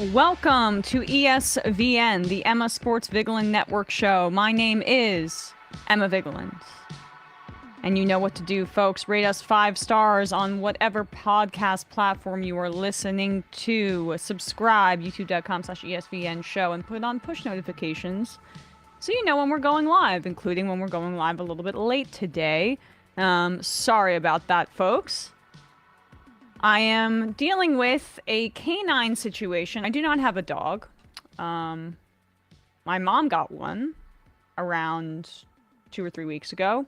Welcome to ESVN, the Emma Sports Vigilant Network show. My name is Emma Vigilant. And you know what to do, folks. Rate us 5 stars on whatever podcast platform you are listening to. Subscribe, youtube.com/ESVN show, and put on push notifications so you know when we're going live, including when we're going live a little bit late today. Sorry about that, folks. I am dealing with a canine situation. I do not have a dog. My mom got one around 2 or 3 weeks ago.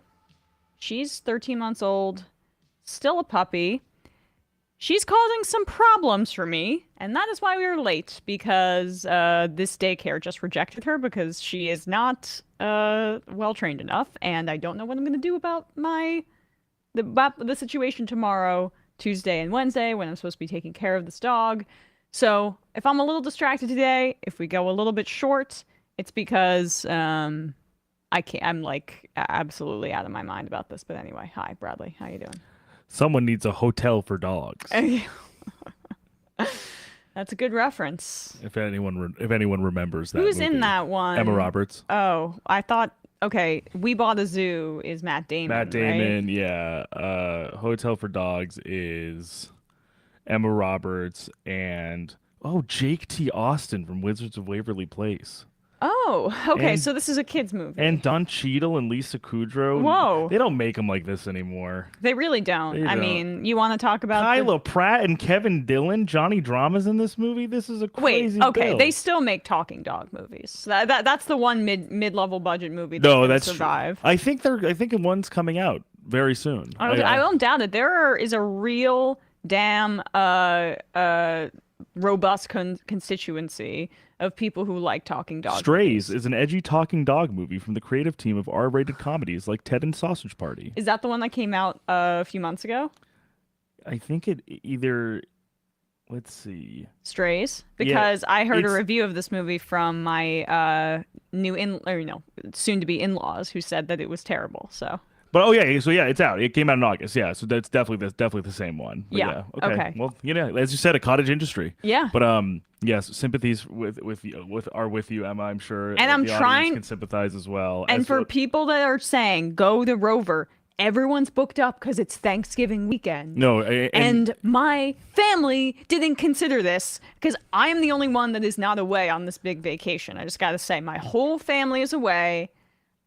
She's 13 months old, still a puppy. She's causing some problems for me, and that is why we were late, because this daycare just rejected her because she is not well-trained enough, and I don't know what I'm going to do about the situation tomorrow, Tuesday and Wednesday, when I'm supposed to be taking care of this dog. So if I'm a little distracted today, if we go a little bit short, it's because I'm like absolutely out of my mind about this. But anyway, hi Bradley, how you doing? Someone needs a hotel for dogs. That's a good reference. If anyone remembers that. Who's movie. in that one? Emma Roberts. Oh, I thought. Okay, We Bought a Zoo is Matt Damon. Matt Damon, right? yeah. Hotel for Dogs is Emma Roberts and Jake T. Austin from Wizards of Waverly Place. Oh, okay. And, so this is a kids movie. And Don Cheadle and Lisa Kudrow. Whoa. They don't make them like this anymore. They really don't. I mean, you want to talk about Kyla Pratt and Kevin Dillon, Johnny Drama's in this movie. This is a crazy okay. They still make talking dog movies. That's the one mid-level budget movie that's survive. True. I think one's coming out very soon. I don't doubt it. There is a real damn robust constituency of people who like talking dog Strays movies. Is an edgy talking dog movie from the creative team of R-rated comedies like Ted and Sausage Party. Is that the one that came out a few months ago? I think it either... Let's see. Strays? Because I heard a review of this movie from my soon-to-be in-laws who said that it was terrible, so... But it's out. It came out in August. Yeah, so that's definitely the same one. But yeah. Okay. Well, as you said, a cottage industry. Yeah. But yes, sympathies with you, Emma. I'm sure. And I'm the trying audience can sympathize as well. And for people that are saying go to Rover, everyone's booked up because it's Thanksgiving weekend. No, and my family didn't consider this because I'm the only one that is not away on this big vacation. I just got to say, my whole family is away.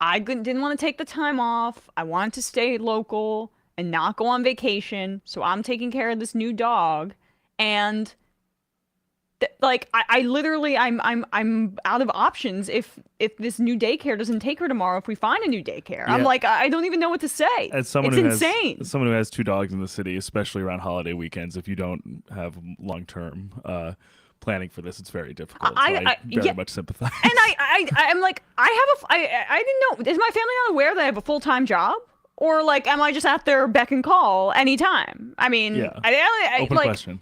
I didn't want to take the time off. I wanted to stay local and not go on vacation. So I'm taking care of this new dog. And I literally, I'm out of options if this new daycare doesn't take her tomorrow, if we find a new daycare. Yeah. I'm like, I don't even know what to say. It's insane. As someone who has 2 dogs in the city, especially around holiday weekends, if you don't have long-term planning for this, it's very difficult. I very much sympathize. And I'm like, I didn't know. Is my family not aware that I have a full-time job? Or like, am I just out there beck and call anytime? I mean, yeah. Open question.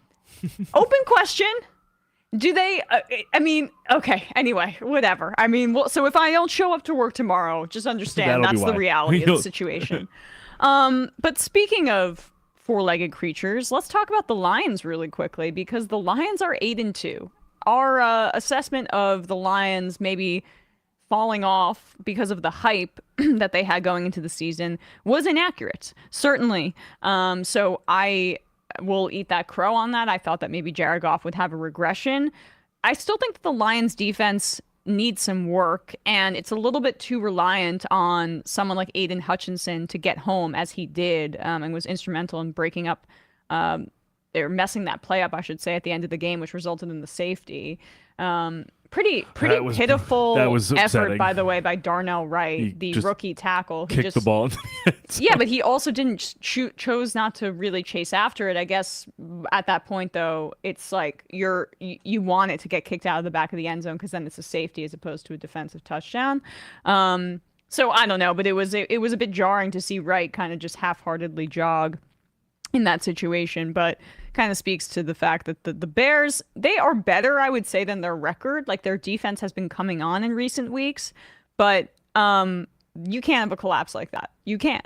Open question. Do they, okay, anyway, whatever. I mean, so if I don't show up to work tomorrow, just understand that's the reality of the situation. But speaking of 4-legged creatures, let's talk about the Lions really quickly, because the Lions are 8-2. Our assessment of the Lions maybe falling off because of the hype that they had going into the season was inaccurate, certainly. So I will eat that crow on that. I thought that maybe Jared Goff would have a regression. I still think that the Lions defense needs some work, and it's a little bit too reliant on someone like Aiden Hutchinson to get home as he did, and was instrumental in breaking up or messing that play up, I should say, at the end of the game, which resulted in the safety. Pretty pitiful effort, by the way, by Darnell Wright, the rookie tackle. Who kicked the ball. Yeah, but he also didn't chose not to really chase after it. I guess at that point, though, it's like you want it to get kicked out of the back of the end zone because then it's a safety as opposed to a defensive touchdown. So I don't know, but it was a bit jarring to see Wright kind of just half-heartedly jog in that situation, but kind of speaks to the fact that the Bears, they are better, I would say, than their record. Like, their defense has been coming on in recent weeks, but You can't have a collapse like that. You can't.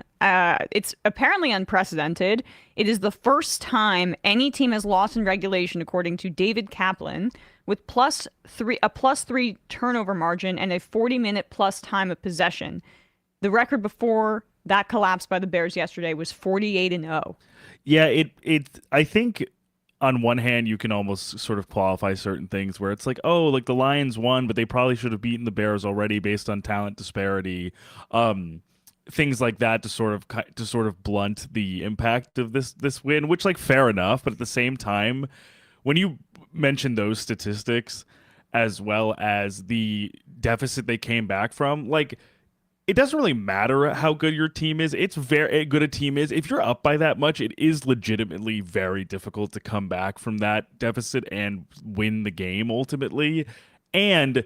It's apparently unprecedented. It is the first time any team has lost in regulation, according to David Kaplan, with a +3 turnover margin and a 40-minute plus time of possession. The record before that collapse by the Bears yesterday was 48-0. Yeah, I think on one hand you can almost sort of qualify certain things where it's like, oh, like the Lions won, but they probably should have beaten the Bears already based on talent disparity. Things like that to sort of blunt the impact of this win, which, like, fair enough, but at the same time, when you mention those statistics as well as the deficit they came back from, like, it doesn't really matter how good your team is. It's very good a team is. If you're up by that much, it is legitimately very difficult to come back from that deficit and win the game ultimately. And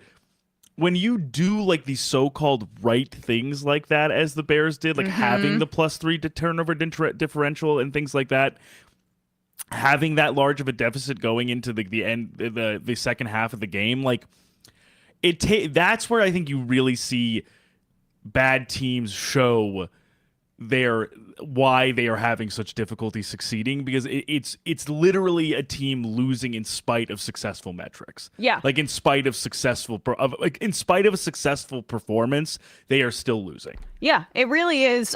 when you do like these so-called right things like that, as the Bears did, like having the +3 to turnover differential and things like that, having that large of a deficit going into the end, the second half of the game, like that's where I think you really see bad teams show why they are having such difficulty succeeding, because it's literally a team losing in spite of successful metrics. Yeah, like in spite of in spite of a successful performance, they are still losing. Yeah, it really is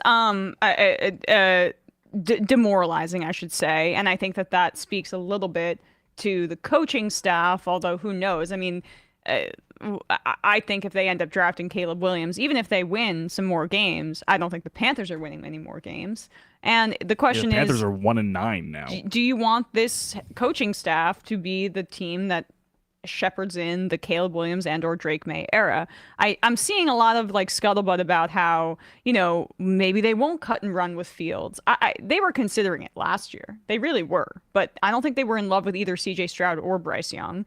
demoralizing, I should say, and I think that speaks a little bit to the coaching staff. Although who knows? I mean, I think if they end up drafting Caleb Williams, even if they win some more games, I don't think the Panthers are winning many more games. And the question the Panthers is, are 1-9 now. Do you want this coaching staff to be the team that shepherds in the Caleb Williams and or Drake May era? I'm seeing a lot of like scuttlebutt about how, maybe they won't cut and run with Fields. They were considering it last year. They really were. But I don't think they were in love with either CJ Stroud or Bryce Young.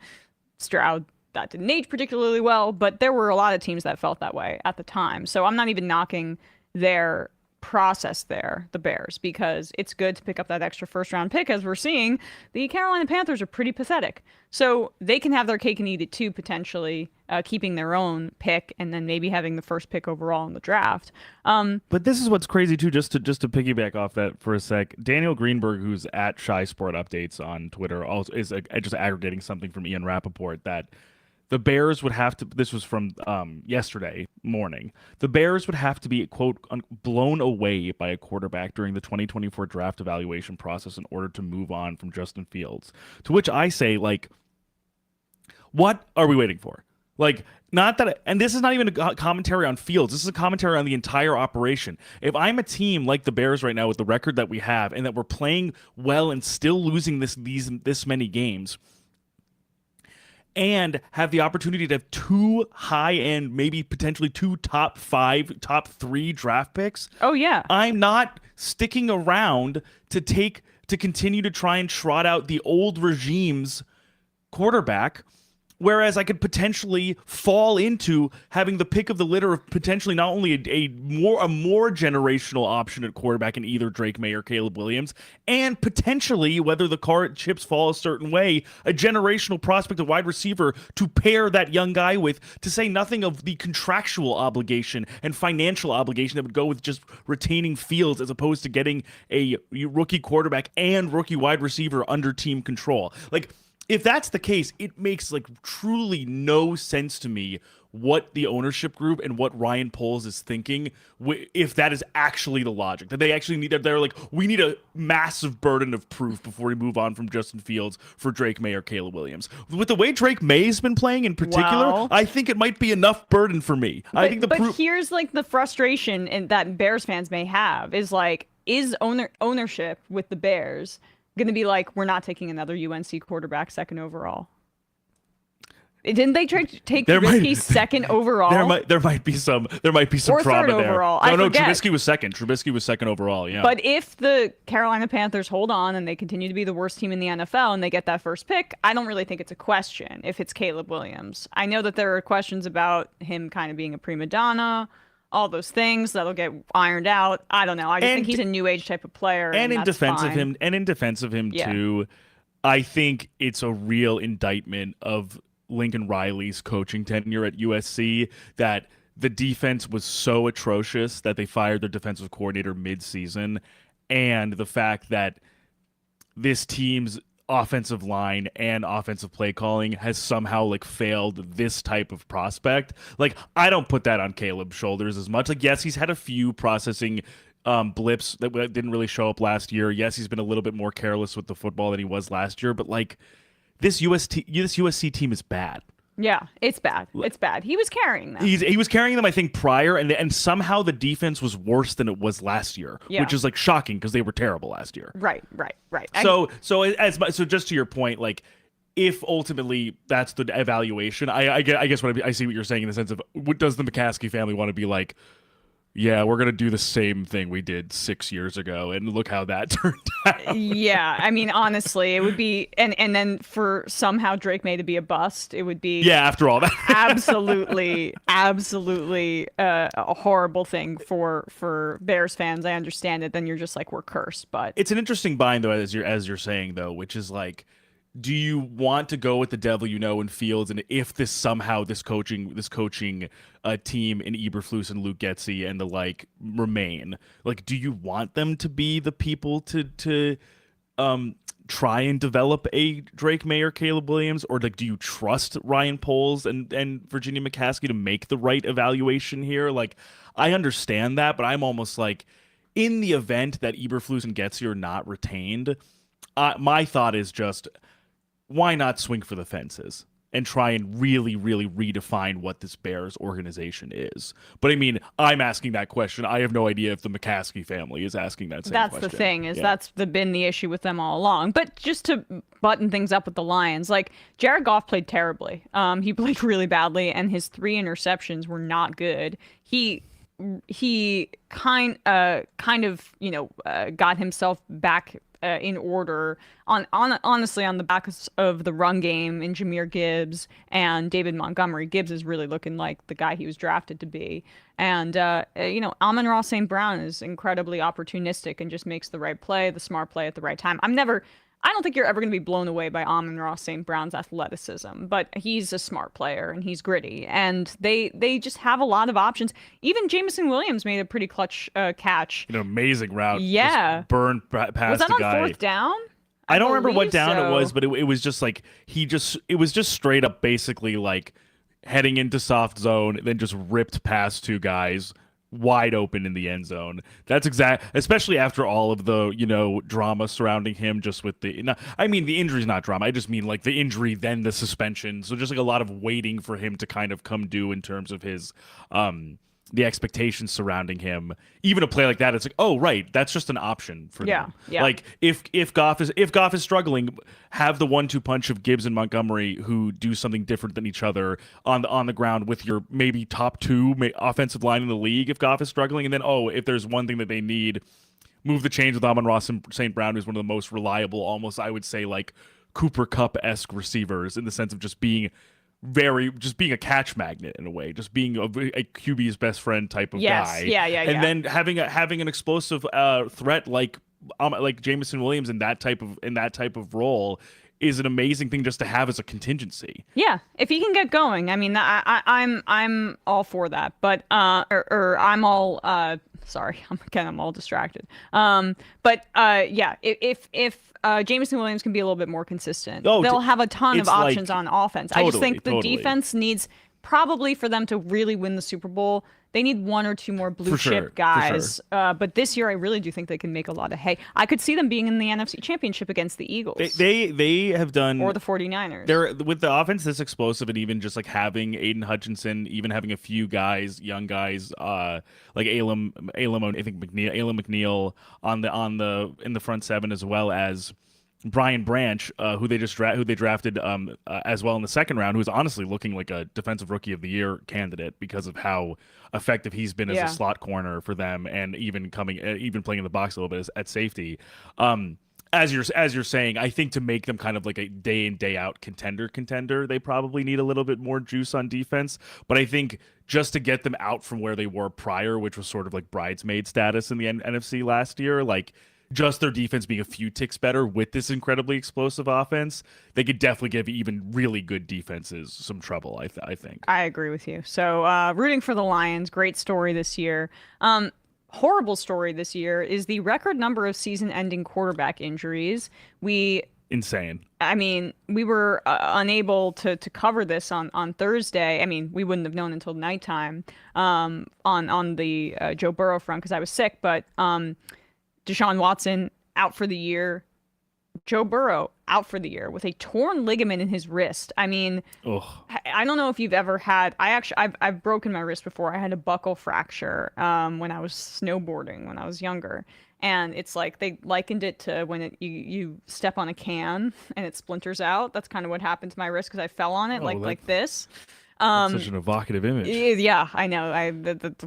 Stroud, that didn't age particularly well, but there were a lot of teams that felt that way at the time. So I'm not even knocking their process there, the Bears, because it's good to pick up that extra first-round pick. As we're seeing, the Carolina Panthers are pretty pathetic. So they can have their cake and eat it too, potentially, keeping their own pick and then maybe having the first pick overall in the draft. But this is what's crazy too, just to piggyback off that for a sec. Daniel Greenberg, who's at Shy Sport Updates on Twitter, also is just aggregating something from Ian Rappaport that the Bears would have to, this was from yesterday morning, the Bears would have to be, quote, blown away by a quarterback during the 2024 draft evaluation process in order to move on from Justin Fields. To which I say, like, what are we waiting for? Like, not that, and this is not even a commentary on Fields. This is a commentary on the entire operation. If I'm a team like the Bears right now with the record that we have and that we're playing well and still losing this many games, and have the opportunity to have two high-end, maybe potentially two top 5, top 3 draft picks. Oh, yeah. I'm not sticking around to continue to try and trot out the old regime's quarterback, whereas I could potentially fall into having the pick of the litter of potentially not only a more generational option at quarterback in either Drake May or Caleb Williams, and potentially, whether the card chips fall a certain way, a generational prospect at wide receiver to pair that young guy with, to say nothing of the contractual obligation and financial obligation that would go with just retaining Fields as opposed to getting a rookie quarterback and rookie wide receiver under team control. Like, if that's the case, it makes like truly no sense to me what the ownership group and what Ryan Poles is thinking, if that is actually the logic. That they actually they're like, we need a massive burden of proof before we move on from Justin Fields for Drake May or Caleb Williams. With the way Drake May's been playing in particular, I think it might be enough burden for me. I think but here's like the frustration that Bears fans may have is like, is ownership with the Bears going to be like, we're not taking another UNC quarterback second overall? Didn't they take Trubisky second overall? There might be some or drama third there. Overall. No, Trubisky was second. Trubisky was second overall. Yeah. But if the Carolina Panthers hold on and they continue to be the worst team in the NFL and they get that first pick, I don't really think it's a question if it's Caleb Williams. I know that there are questions about him kind of being a prima donna, all those things that'll get ironed out. I don't know. I just think he's a new age type of player. And in defense of him, yeah. too, I think it's a real indictment of Lincoln Riley's coaching tenure at USC that the defense was so atrocious that they fired their defensive coordinator mid-season, and the fact that this team's offensive line and offensive play calling has somehow like failed this type of prospect. Like, I don't put that on Caleb's shoulders as much. Like, yes, he's had a few processing blips that didn't really show up last year. Yes, he's been a little bit more careless with the football than he was last year, but like this USC team is bad. Yeah, it's bad. It's bad. He was carrying them. He was carrying them, I think, prior, and somehow the defense was worse than it was last year, which is like shocking because they were terrible last year. Right. So just to your point, like if ultimately that's the evaluation, I guess I see what you're saying in the sense of, does the McCaskey family want to be like, yeah, we're gonna do the same thing we did 6 years ago, and look how that turned out. Yeah, I mean, honestly, it would be, and then for somehow Drake May to be a bust, it would be. Yeah, after all that, absolutely a horrible thing for Bears fans. I understand it. Then you're just like, we're cursed. But it's an interesting bind though, as you're saying though, which is like, do you want to go with the devil you know in Fields, and if this coaching team in Eberflus and Luke Getsy and the like remain, like, do you want them to be the people to try and develop a Drake May or Caleb Williams, or like do you trust Ryan Poles and Virginia McCaskey to make the right evaluation here? Like, I understand that, but I'm almost like, in the event that Eberflus and Getsy are not retained, my thought is just, why not swing for the fences and try and really, really redefine what this Bears organization is? But I mean, I'm asking that question. I have no idea if the McCaskey family is asking that same question. That's the thing, that's been the issue with them all along. But just to button things up with the Lions, like, Jared Goff played terribly. He played really badly, and his 3 interceptions were not good. He kind of got himself back in order honestly on the back of the run game in Jahmyr Gibbs and David Montgomery. Gibbs is really looking like the guy he was drafted to be. And Amon-Ra St. Brown is incredibly opportunistic and just makes the right play, the smart play at the right time. I don't think you're ever going to be blown away by Amon-Ra St. Brown's athleticism, but he's a smart player and he's gritty, and they just have a lot of options. Even Jameson Williams made a pretty clutch catch. An amazing route. Yeah. Just burned past the guy. Was that on 4th down? I don't remember what down it was, but it was just like, it was just straight up basically like heading into soft zone, then just ripped past 2 guys wide open in the end zone. That's especially after all of the drama surrounding him, just with the injury's not drama, I just mean like the injury, then the suspension, so just like a lot of waiting for him to kind of come due in terms of his the expectations surrounding him. Even a play like that, it's like, oh right, that's just an option for them. Yeah. Like if Goff is struggling, have the 1-2 punch of Gibbs and Montgomery, who do something different than each other on the ground with your maybe top 2 offensive line in the league if Goff is struggling, and then if there's one thing that they need, move the chains with Amon-Ra St. Brown, who's one of the most reliable, almost I would say like Cooper Kupp-esque receivers in the sense of just being a catch magnet in a way, just being a QB's best friend type of guy. And then having an explosive threat like Jameson Williams in that type of role is an amazing thing just to have as a contingency. Yeah, if he can get going, I mean, I'm all for that. But I'm all sorry, I'm all distracted. If Jameson Williams can be a little bit more consistent, they'll have a ton of options on offense. I just think the defense needs, probably for them to really win the Super Bowl, they need 1 or 2 more blue chip guys. But this year, I really do think they can make a lot of hay. I could see them being in the NFC Championship against the Eagles. They have done, or the 49ers. They're with the offense this explosive, and even just like having Aiden Hutchinson, even having a few guys, young guys, like Elam McNeil in the front 7, as well as Brian Branch, who they drafted as well in the 2nd round, who's honestly looking like a defensive rookie of the year candidate because of how effective he's been as a slot corner for them, and even playing in the box a little bit at safety. As you're saying, I think to make them kind of like a day in day out contender, they probably need a little bit more juice on defense. But I think just to get them out from where they were prior, which was sort of like bridesmaid status in the NFC last year, like, just their defense being a few ticks better with this incredibly explosive offense, they could definitely give even really good defenses some trouble, I think. I agree with you. So, rooting for the Lions, great story this year. Horrible story this year is the record number of season-ending quarterback injuries. Insane. I mean, we were unable to cover this on Thursday. I mean, we wouldn't have known until nighttime on the Joe Burrow front because I was sick. But Deshaun Watson out for the year. Joe Burrow out for the year with a torn ligament in his wrist. I mean, Ugh. I don't know if you've ever had. I've broken my wrist before. I had a buckle fracture when I was snowboarding when I was younger. And it's like they likened it to when you step on a can and it splinters out. That's kind of what happened to my wrist because I fell on it like this. That's such an evocative image. Yeah, I know.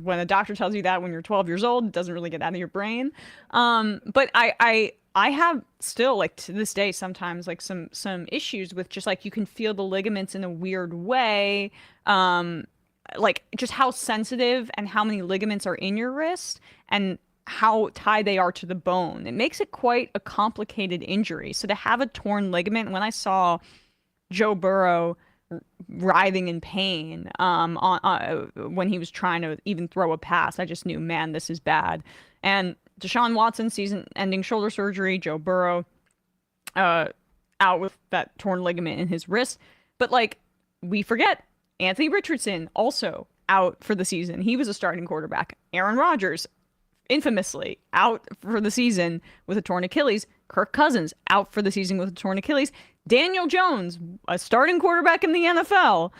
When a doctor tells you that when you're 12 years old, it doesn't really get out of your brain. But I have still like to this day sometimes like some issues with just like you can feel the ligaments in a weird way. Like just how sensitive and how many ligaments are in your wrist and how tied they are to the bone. It makes it quite a complicated injury. So to have a torn ligament, when I saw Joe Burrow writhing in pain when he was trying to even throw a pass, I just knew, man, this is bad. And Deshaun Watson, season-ending shoulder surgery. Joe Burrow out with that torn ligament in his wrist. But like we forget, Anthony Richardson also out for the season. He was a starting quarterback. Aaron Rodgers infamously out for the season with a torn Achilles. Kirk Cousins out for the season with a torn Achilles. Daniel Jones, a starting quarterback in the NFL,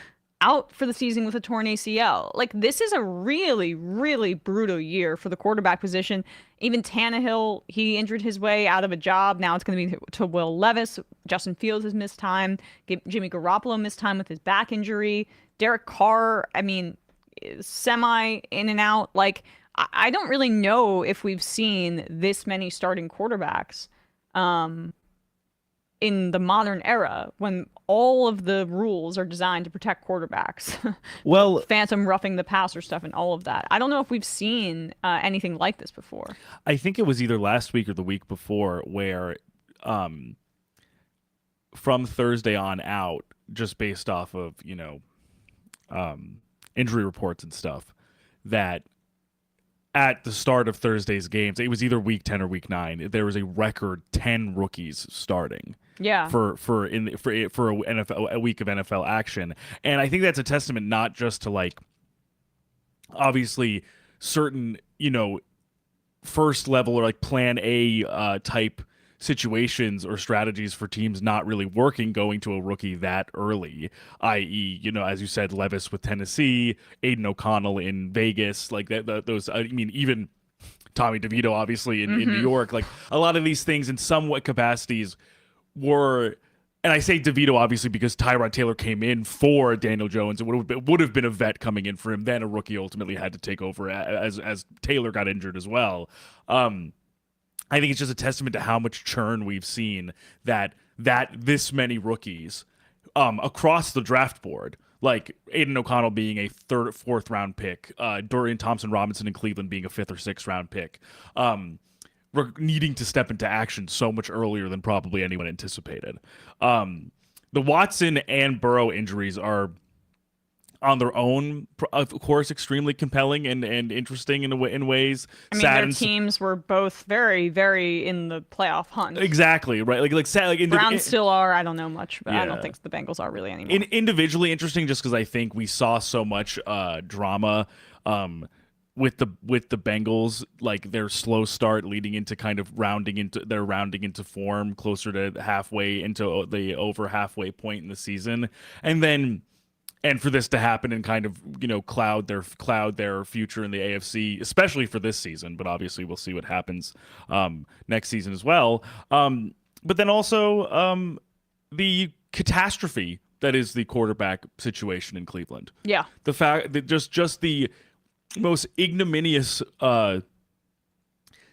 out for the season with a torn ACL. Like, this is a really, really brutal year for the quarterback position. Even Tannehill, he injured his way out of a job. Now it's going to be to Will Levis. Justin Fields has missed time. Jimmy Garoppolo missed time with his back injury. Derek Carr, I mean, semi in and out. Like, I don't really know if we've seen this many starting quarterbacks in the modern era when all of the rules are designed to protect quarterbacks. Well, phantom roughing the passer stuff and all of that. I don't know if we've seen anything like this before. I think it was either last week or the week before where from Thursday on out, just based off of, injury reports and stuff, that at the start of Thursday's games, it was either week 10 or week 9, there was a record 10 rookies starting. Yeah. For a week of NFL action. And I think that's a testament not just to like obviously certain, first level or like plan A type situations or strategies for teams not really working going to a rookie that early, i.e., as you said, Levis with Tennessee, Aiden O'Connell in Vegas, like those, I mean, even Tommy DeVito, obviously in New York, like a lot of these things in somewhat capacities were, and I say DeVito obviously because Tyrod Taylor came in for Daniel Jones. It would have been a vet coming in for him. Then a rookie ultimately had to take over as Taylor got injured as well. I think it's just a testament to how much churn we've seen that this many rookies across the draft board, like Aiden O'Connell being a fourth round pick, Dorian Thompson-Robinson in Cleveland being a 5th or 6th round pick, we're needing to step into action so much earlier than probably anyone anticipated. The Watson and Burrow injuries are on their own, of course, extremely compelling and interesting in ways. I mean, their teams were both very, very in the playoff hunt. Exactly, right? Like sad. Like Browns still are. I don't know much, but yeah. I don't think the Bengals are really anymore. Individually interesting, just because I think we saw so much drama with the Bengals, like their slow start leading into kind of rounding into form closer to halfway into the over halfway point in the season, and for this to happen and kind of, cloud their future in the AFC, especially for this season, but obviously we'll see what happens next season as well. But then also the catastrophe that is the quarterback situation in Cleveland. Yeah. The fact that just the most ignominious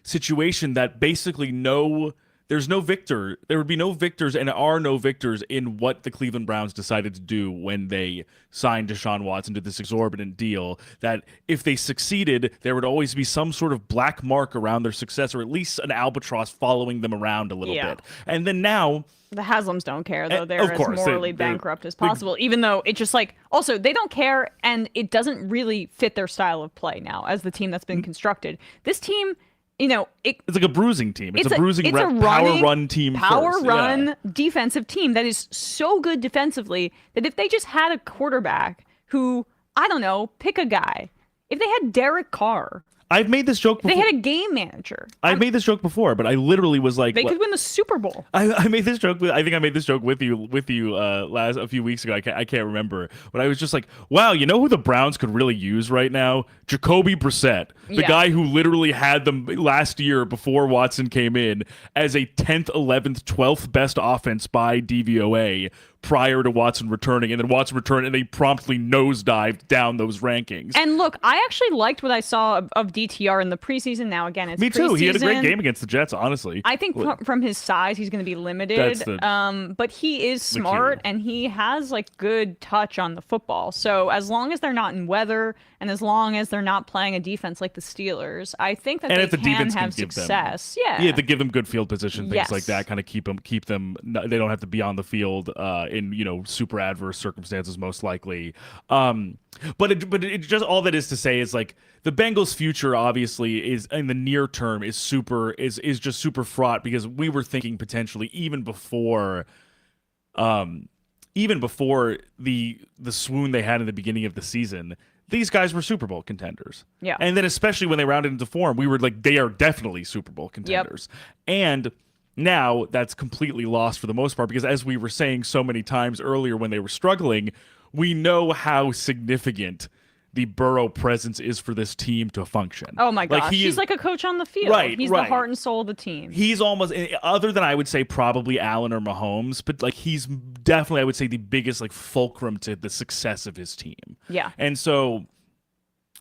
situation that basically no there's no victor. There would be no victors and are no victors in what the Cleveland Browns decided to do when they signed Deshaun Watson to this exorbitant deal. That if they succeeded, there would always be some sort of black mark around their success, or at least an albatross following them around a little bit. And then now, the Haslams don't care, though. They're of course, as morally bankrupt as possible, even though it just like, also, they don't care, and it doesn't really fit their style of play now as the team that's been constructed. This team, it's like a bruising team. It's a bruising power run team. Power run defensive team that is so good defensively that if they just had a quarterback who, I don't know, pick a guy. If they had Derek Carr. I've made this joke before. They had a game manager. I've made this joke before, but I literally was like, they could win the Super Bowl. I made this joke. I think I made this joke with you a few weeks ago. I can't remember, but I was just like, wow, you know who the Browns could really use right now? Jacoby Brissett, the guy who literally had them last year before Watson came in as a 10th, 11th, 12th best offense by DVOA prior to Watson returning, and then Watson returned and they promptly nosedived down those rankings. And look, I actually liked what I saw of DTR in the preseason. Now, again, it's Me too. He had a great game against the Jets, honestly. I think from his size, he's going to be limited. But he is smart, and he has like good touch on the football. So as long as they're not in weather, and as long as they're not playing a defense like the Steelers, I think that they can have success. Yeah, to give them good field position, things like that, kind of keep them. They don't have to be on the field in super adverse circumstances, most likely. But it just, all that is to say is like the Bengals' future obviously is in the near term is just super fraught, because we were thinking potentially even before the swoon they had in the beginning of the season, these guys were Super Bowl contenders. Yeah. And then especially when they rounded into form, we were like, they are definitely Super Bowl contenders. And now that's completely lost for the most part, because as we were saying so many times earlier when they were struggling, we know how significant the Burrow presence is for this team to function. Oh my gosh, he's like a coach on the field. He's the heart and soul of the team. He's almost, other than I would say probably Allen or Mahomes, but like he's definitely, I would say, the biggest like fulcrum to the success of his team. Yeah. And so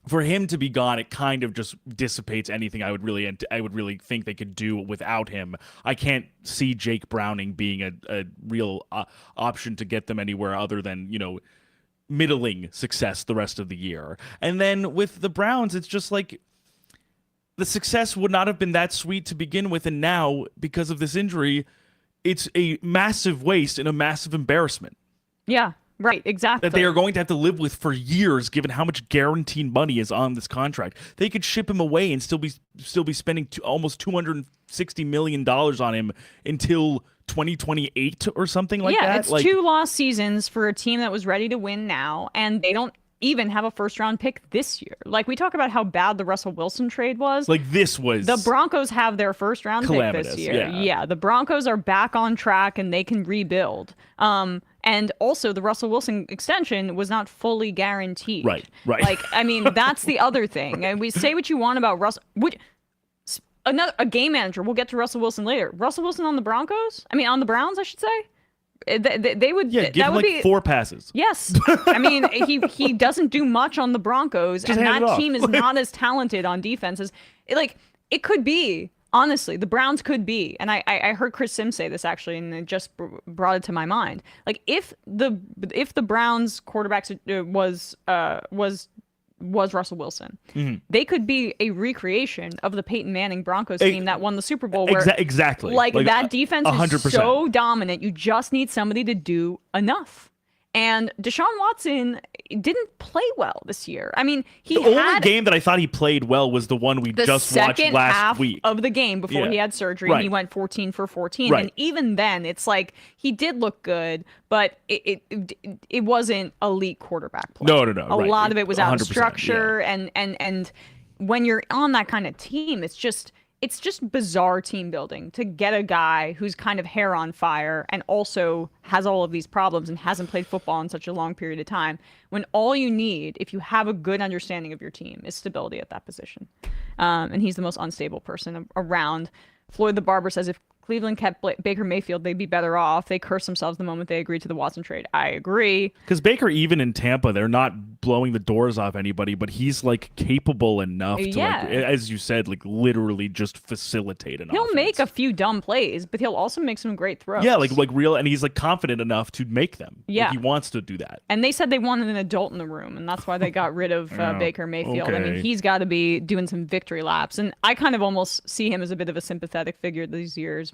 for him to be gone, it kind of just dissipates anything I would really think they could do without him. I can't see Jake Browning being a real option to get them anywhere other than, middling success the rest of the year. And then with the Browns, it's just like the success would not have been that sweet to begin with, and now because of this injury, it's a massive waste and a massive embarrassment. Yeah, right, exactly. That they are going to have to live with for years, given how much guaranteed money is on this contract. They could ship him away and still be spending almost $260 million on him until 2028 or something like that. Yeah, it's 2 lost seasons for a team that was ready to win now, and they don't even have a first-round pick this year. Like, we talk about how bad the Russell Wilson trade was. Like, this was... The Broncos have their first-round pick this year. Yeah, the Broncos are back on track, and they can rebuild. And also, the Russell Wilson extension was not fully guaranteed. Right. Like, I mean, that's the other thing. And we say what you want about Russell... A game manager. We'll get to Russell Wilson later. Russell Wilson on the on the Browns, I should say. They would. Yeah, give him like 4 passes. Yes, I mean he doesn't do much on the Broncos, and that team is not as talented on defense as it could be. Honestly, the Browns could be, and I heard Chris Sims say this actually, and it just brought it to my mind. Like if the Browns quarterbacks was Russell Wilson. Mm-hmm. They could be a recreation of the Peyton Manning Broncos team that won the Super Bowl. Where, exactly. Like that defense 100%. is so dominant. You just need somebody to do enough. And Deshaun Watson didn't play well this year. I mean, the only game that I thought he played well was the one we just watched last week. Of the game before he had surgery, and he went 14 for 14. Right. And even then, it's like he did look good, but it wasn't elite quarterback play. No. A lot of it was out of structure, and when you're on that kind of team, it's just bizarre team building to get a guy who's kind of hair on fire and also has all of these problems and hasn't played football in such a long period of time, when all you need, if you have a good understanding of your team, is stability at that position. And he's the most unstable person around. Floyd the Barber says if Cleveland kept Baker Mayfield, they'd be better off. They curse themselves the moment they agreed to the Watson trade. I agree. Because Baker, even in Tampa, they're not blowing the doors off anybody, but he's like capable enough to like, as you said, like literally just facilitate an offense. He'll make a few dumb plays, but he'll also make some great throws. Yeah, like real, and he's like confident enough to make them. Yeah, like, he wants to do that. And they said they wanted an adult in the room, and that's why they got rid of Baker Mayfield. Okay. I mean, he's got to be doing some victory laps, and I kind of almost see him as a bit of a sympathetic figure these years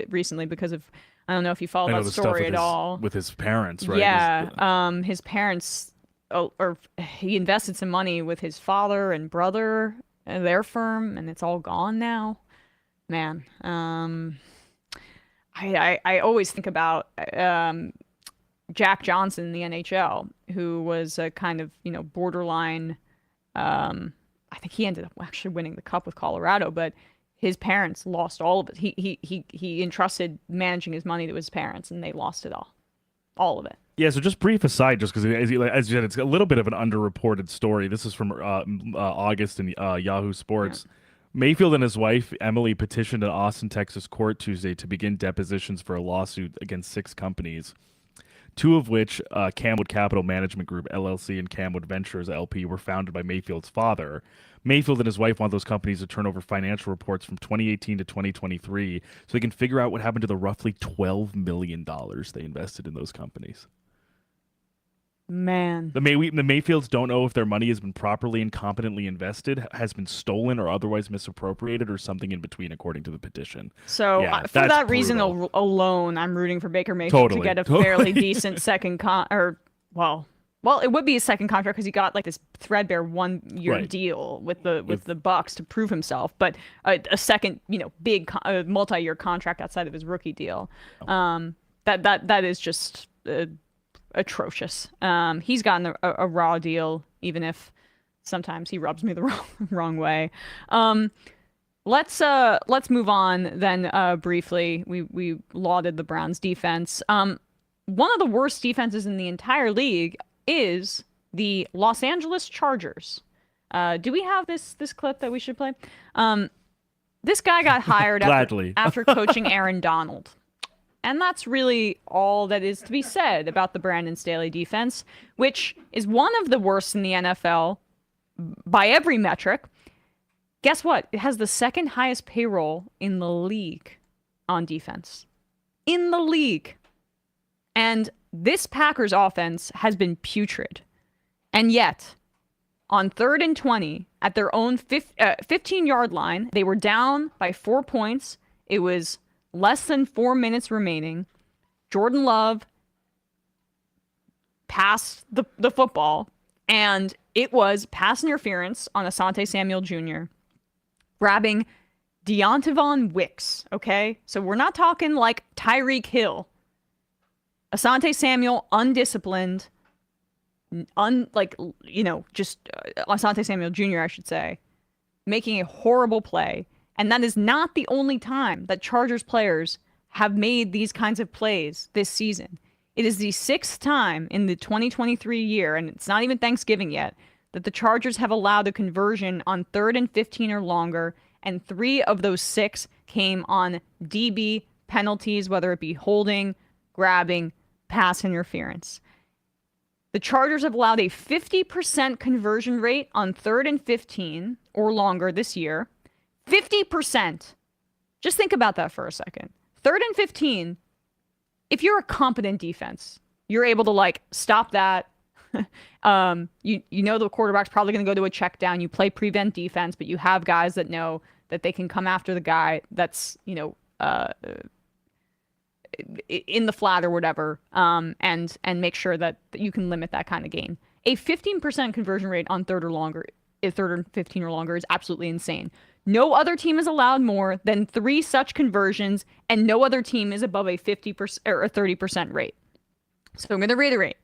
recently because of, I don't know if you follow that story at all. With his parents, right? Yeah, his parents, or he invested some money with his father and brother and their firm, and it's all gone now. Man, I always think about Jack Johnson in the NHL, who was a kind of, borderline. I think he ended up actually winning the cup with Colorado, but his parents lost all of it. He entrusted managing his money to his parents, and they lost it all of it. Yeah, so just brief aside, just because, as you said, it's a little bit of an underreported story. This is from August in Yahoo Sports. Yeah. Mayfield and his wife, Emily, petitioned an Austin, Texas court Tuesday to begin depositions for a lawsuit against 6 companies, 2 of which, Camwood Capital Management Group, LLC, and Camwood Ventures, LP, were founded by Mayfield's father. Mayfield and his wife want those companies to turn over financial reports from 2018 to 2023 so they can figure out what happened to the roughly $12 million they invested in those companies. Man. The Mayfields don't know if their money has been properly and competently invested, has been stolen or otherwise misappropriated, or something in between, according to the petition. So for that reason alone, I'm rooting for Baker Mayfield to get a fairly decent second well, it would be a second contract because he got like this threadbare 1-year deal with the Bucks to prove himself, but a second, big multi-year contract outside of his rookie deal. That is just atrocious. He's gotten a raw deal, even if sometimes he rubs me the wrong way. Let's move on then. Briefly, we lauded the Browns defense. One of the worst defenses in the entire league is the Los Angeles Chargers. Do we have this clip that we should play? This guy got hired after coaching Aaron Donald. And that's really all that is to be said about the Brendan Staley defense, which is one of the worst in the NFL by every metric. Guess what? It has the second highest payroll in the league on defense. In the league. And this Packers offense has been putrid. And yet, on 3rd and 20, at their own 15-yard line, they were down by 4 points. It was less than 4 minutes remaining. Jordan Love passed the football, and it was pass interference on Asante Samuel Jr., grabbing Deontayvon Wicks, okay? So we're not talking like Tyreek Hill. Asante Samuel, undisciplined, just Asante Samuel Jr., I should say, making a horrible play. And that is not the only time that Chargers players have made these kinds of plays this season. It is the 6th time in the 2023 year, and it's not even Thanksgiving yet, that the Chargers have allowed a conversion on 3rd and 15 or longer, and 3 of those 6 came on DB penalties, whether it be holding, grabbing, pass interference. The Chargers have allowed a 50% conversion rate on 3rd and 15 or longer this year. 50%. Just think about that for a second. 3rd and 15, if you're a competent defense, you're able to stop that. You know the quarterback's probably going to go to a check down. You play prevent defense, but you have guys that know that they can come after the guy that's, in the flat or whatever, and make sure that you can limit that kind of gain. A 15% conversion rate on 3rd and 15 or longer is absolutely insane. No other team is allowed more than 3 such conversions, and no other team is above a 50% or a 30% rate. So I'm going to reiterate.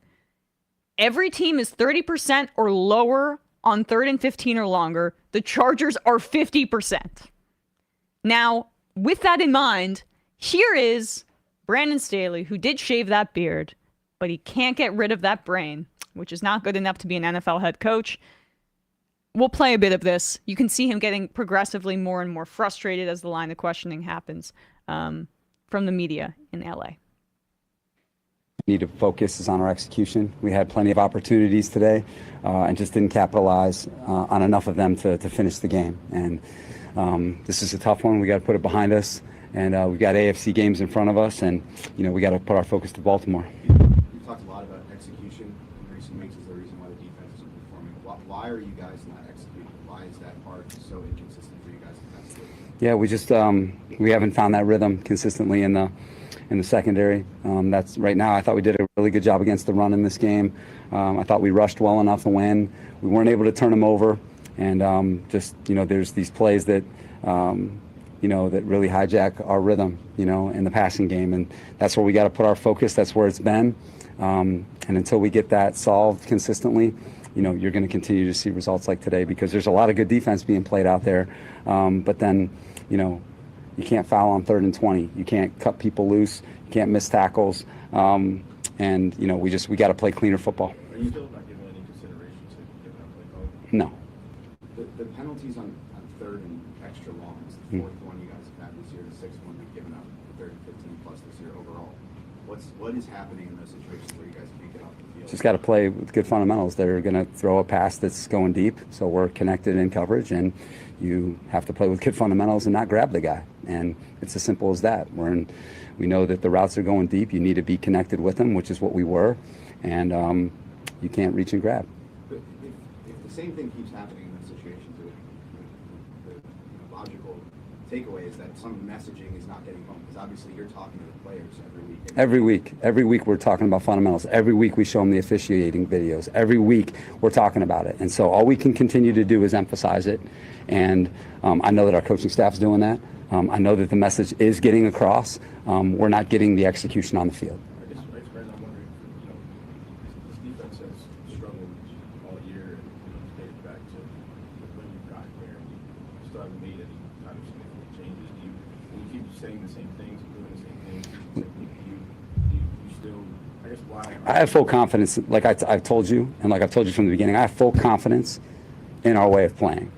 Every team is 30% or lower on 3rd and 15 or longer. The Chargers are 50%. Now, with that in mind, here is Brendan Staley, who did shave that beard, but he can't get rid of that brain, which is not good enough to be an NFL head coach. We'll play a bit of this. You can see him getting progressively more and more frustrated as the line of questioning happens from the media in LA. need to focus is on our execution. We had plenty of opportunities today and just didn't capitalize on enough of them to finish the game. And this is a tough one. We got to put it behind us. And we've got AFC games in front of us. And, we got to put our focus to Baltimore. You've talked a lot about execution in recent weeks as the reason why the defense isn't performing. Why are you guys not executing? Why is that part so inconsistent for you guys defensively? Yeah, we just we haven't found that rhythm consistently in the secondary. That's right now. I thought we did a really good job against the run in this game. I thought we rushed well enough to win. We weren't able to turn them over, and there's these plays that that really hijack our rhythm, in the passing game, and that's where we got to put our focus. That's where it's been, and until we get that solved consistently, you're going to continue to see results like today because there's a lot of good defense being played out there, but then you can't foul on 3rd and 20. You can't cut people loose. You can't miss tackles. And we got to play cleaner football. Are you still not giving any consideration to giving up play call? No. The penalties on 3rd and extra long is the 4th one you guys have had this year, the 6th one you've given up, the 3rd and 15 plus this year overall. What is happening in those situations where you guys can't get off the field? Just got to play with good fundamentals. They're going to throw a pass that's going deep, so we're connected in coverage, and you have to play with good fundamentals and not grab the guy. And it's as simple as that. We know that the routes are going deep. You need to be connected with them, which is what we were, and you can't reach and grab. But if the same thing keeps happening in those situations, the logical takeaway is that some messaging is not getting home, because obviously you're talking to the players every week. Every week we're talking about fundamentals. Every week we show them the officiating videos. Every week we're talking about it. And so all we can continue to do is emphasize it. And I know that our coaching staff's doing that. I know that the message is getting across. We're not getting the execution on the field. I guess, Brendan, I'm wondering, this defense has struggled all year, and dating back to when you got there, and you still haven't made any kind of significant changes. Do you keep saying the same things, doing the same things? Do you still, I guess, why? I have full confidence, like I've told you, and like I've told you from the beginning, I have full confidence in our way of playing.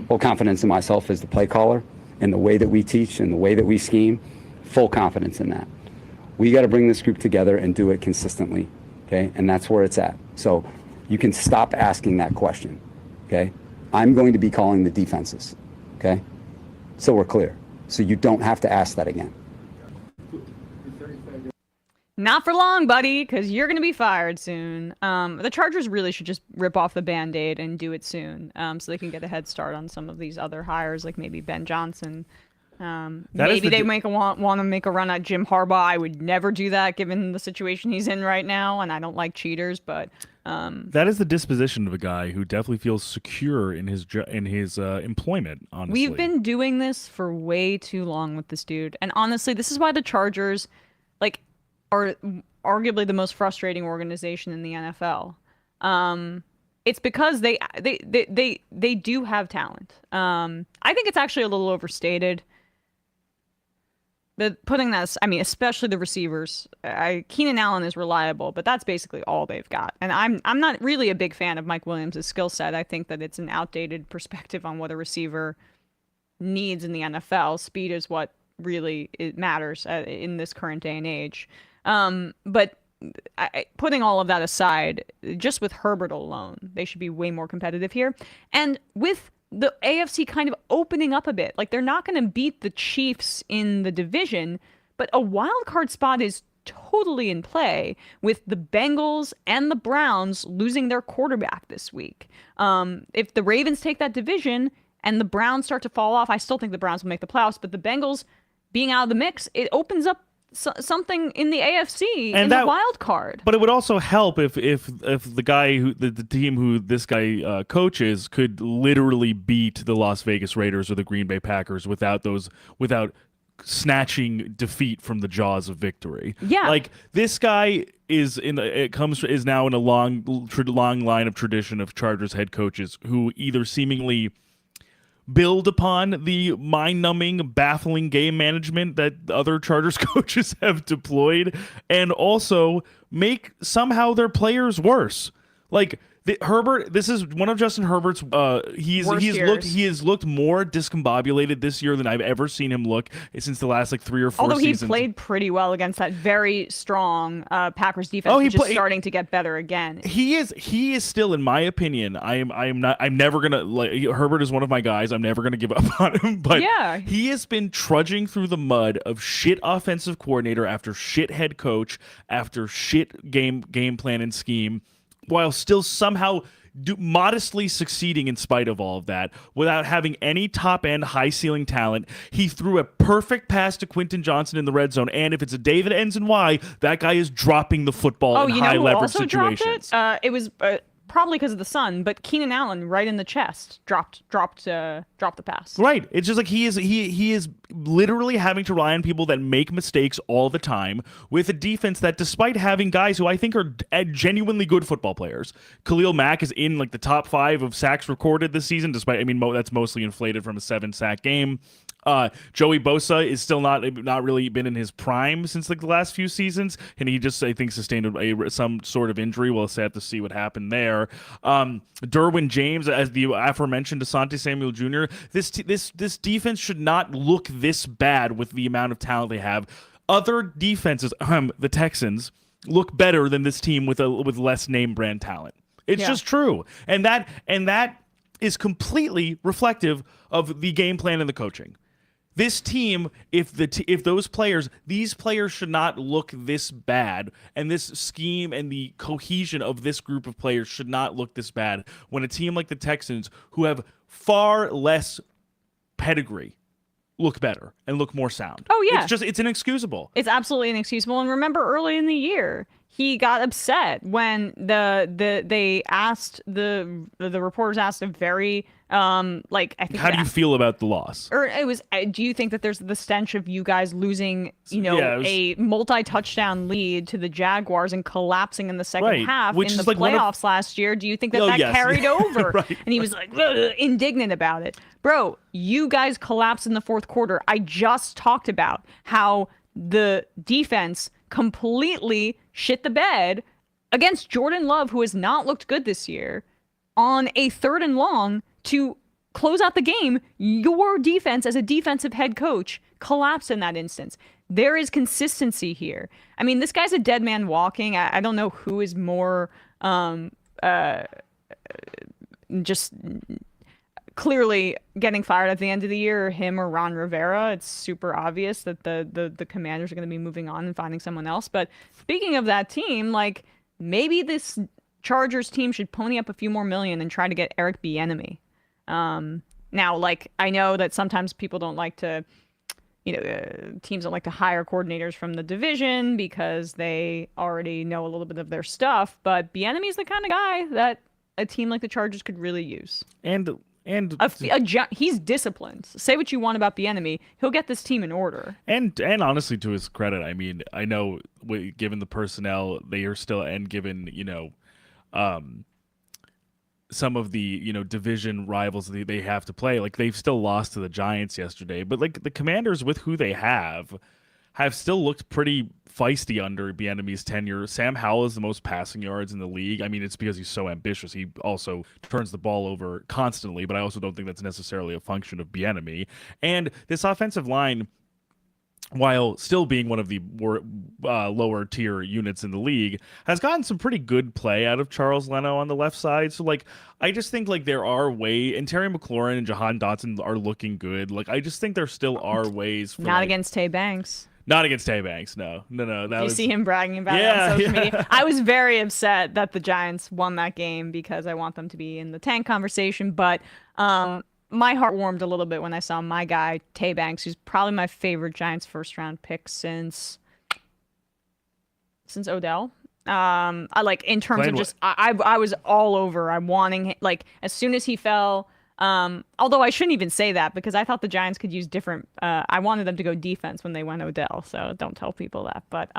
Full confidence in myself as the play caller, in the way that we teach, and the way that we scheme. Full confidence in that. We got to bring this group together and do it consistently, okay? And that's where it's at. So you can stop asking that question, okay? I'm going to be calling the defenses, okay? So we're clear. So you don't have to ask that again. Not for long, buddy, because you're going to be fired soon. The Chargers really should just rip off the Band-Aid and do it soon, so they can get a head start on some of these other hires, like maybe Ben Johnson. Maybe they want to make a run at Jim Harbaugh. I would never do that, given the situation he's in right now, and I don't like cheaters. But that is the disposition of a guy who definitely feels secure in his employment. Honestly, we've been doing this for way too long with this dude, and honestly, this is why the Chargers, are arguably the most frustrating organization in the NFL. It's because they do have talent. I think it's actually a little overstated. But putting that, especially the receivers, Keenan Allen is reliable, but that's basically all they've got. And I'm not really a big fan of Mike Williams' skill set. I think that it's an outdated perspective on what a receiver needs in the NFL. Speed is what really matters in this current day and age. But putting all of that aside, just with Herbert alone, they should be way more competitive here. And with the AFC kind of opening up a bit, they're not going to beat the Chiefs in the division, but a wild card spot is totally in play with the Bengals and the Browns losing their quarterback this week. If the Ravens take that division and the Browns start to fall off, I still think the Browns will make the playoffs, but the Bengals being out of the mix, it opens up something in the AFC and in the wild card. But it would also help if the guy the team who this guy coaches could literally beat the Las Vegas Raiders or the Green Bay Packers without snatching defeat from the jaws of victory. Yeah, this guy is now in a long line of tradition of Chargers head coaches who either seemingly build upon the mind-numbing, baffling game management that other Chargers coaches have deployed, and also make somehow their players worse. Herbert, this is one of Justin Herbert's. He has looked more discombobulated this year than I've ever seen him look since the last 3 or 4 Although seasons. he played pretty well against that very strong Packers defense, which is starting to get better again. He is still, in my opinion. I'm never gonna Herbert is one of my guys. I'm never gonna give up on him. But yeah, he has been trudging through the mud of shit offensive coordinator after shit head coach after shit game plan and scheme, while still somehow modestly succeeding in spite of all of that without having any top-end, high-ceiling talent. He threw a perfect pass to Quentin Johnson in the red zone, and if it's a day that ends in Y, that guy is dropping the football in high-leverage situations. It was probably because of the sun, but Keenan Allen right in the chest dropped the pass. Right. It's just like he is literally having to rely on people that make mistakes all the time with a defense that, despite having guys who I think are genuinely good football players, Khalil Mack is in the top 5 of sacks recorded this season, despite that's mostly inflated from a 7-sack game. Joey Bosa is still not really been in his prime since the last few seasons, and he just, I think, sustained some sort of injury. We'll have to see what happened there. Derwin James, as the aforementioned Asante Samuel Jr., this defense should not look this bad with the amount of talent they have. Other defenses, the Texans, look better than this team with less name brand talent. It's just true, and that is completely reflective of the game plan and the coaching. This team, if these players should not look this bad, and this scheme and the cohesion of this group of players should not look this bad when a team like the Texans, who have far less pedigree, look better and look more sound. Oh yeah, it's inexcusable. It's absolutely inexcusable. And remember, early in the year, he got upset when the reporters asked a very I think. How do you feel about the loss? Or it was. Do you think that there's the stench of you guys losing, a multi-touchdown lead to the Jaguars and collapsing in the second half in the playoffs last year? Do you think that carried over? Right. And he was indignant about it, bro. You guys collapsed in the fourth quarter. I just talked about how the defense completely shit the bed against Jordan Love, who has not looked good this year, on a 3rd and long to close out the game. Your defense, as a defensive head coach, collapsed in that instance. There is consistency here. I mean, this guy's a dead man walking. I don't know who is more just clearly getting fired at the end of the year, him or Ron Rivera. It's super obvious that the Commanders are going to be moving on and finding someone else. But speaking of that team, maybe this Chargers team should pony up a few more million and try to get Eric Bieniemy. Now, I know that sometimes people don't like to, teams don't like to hire coordinators from the division because they already know a little bit of their stuff. But Bieniemy's the kind of guy that a team like the Chargers could really use. And he's disciplined. Say what you want about Bieniemy, he'll get this team in order. And honestly, to his credit, I mean, I know given the personnel they are still, and given some of the division rivals they have to play, they've still lost to the Giants yesterday, but the Commanders, with who they have still looked pretty feisty under Bieniemy's tenure. Sam Howell is the most passing yards in the league. I mean, it's because he's so ambitious. He also turns the ball over constantly, but I also don't think that's necessarily a function of Bieniemy. And this offensive line, while still being one of the lower tier units in the league, has gotten some pretty good play out of Charles Leno on the left side. So I just think there are ways, and Terry McLaurin and Jahan Dotson are looking good. I just think there still are ways for not against Tay Banks. Not against Tay Banks, no. Did you see him bragging about it on social media? I was very upset that the Giants won that game because I want them to be in the tank conversation, but my heart warmed a little bit when I saw my guy, Tay Banks, who's probably my favorite Giants first-round pick since Odell. In terms of just, I was all over. I'm wanting, as soon as he fell, Although I shouldn't even say that because I thought the Giants could use different. I wanted them to go defense when they went Odell, so don't tell people that. But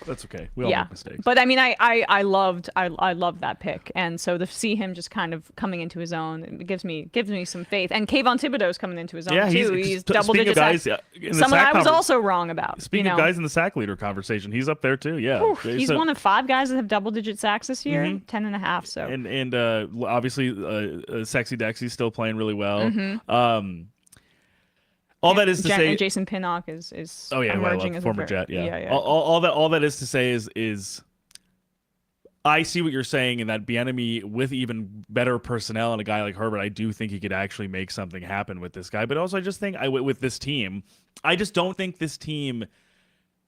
that's okay. We all yeah. make mistakes. But I mean, I loved that pick, and so to see him just kind of coming into his own, it gives me some faith. And Kayvon Thibodeau's coming into his own too. He's double digit guys. Someone I was also wrong about. Speaking of guys in the sack leader conversation, he's up there too. Yeah, Whew, he's one of 5 guys that have double digit sacks this year, 10.5. So and obviously Sexy Dexy's still playing really well. All that is to say, Jason Pinnock is emerging as former a Jet. Yeah. yeah. All that is to say is I see what you're saying in that Bieniemy with even better personnel and a guy like Herbert, I do think he could actually make something happen with this guy. But also, I just think with this team, I just don't think this team.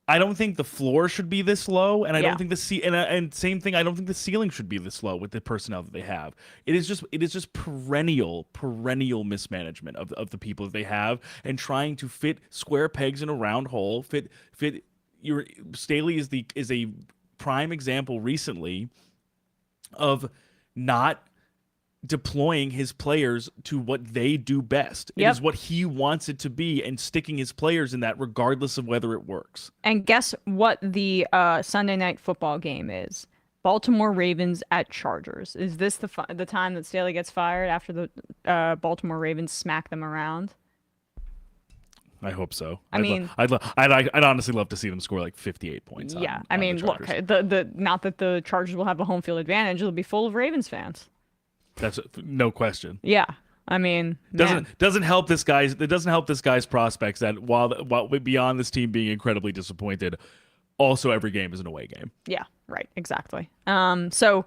I don't think the floor should be this low, and I don't think and same thing. I don't think the ceiling should be this low with the personnel that they have. It is just perennial mismanagement of the people that they have, and trying to fit square pegs in a round hole. Your Staley is a prime example recently of not deploying his players to what they do best. It is what he wants it to be, and sticking his players in that regardless of whether it works. And guess what the Sunday night football game is? Baltimore Ravens at Chargers. Is this the time that Staley gets fired after the Baltimore Ravens smack them around? I hope so. I'd honestly love to see them score like 58 points. Yeah, I mean, look, not that the Chargers will have a home field advantage. It'll be full of Ravens fans. That's no question. Yeah, I mean, doesn't help this guy's. It doesn't help this guy's prospects that while beyond this team being incredibly disappointed, also every game is an away game. Yeah, right, exactly. So,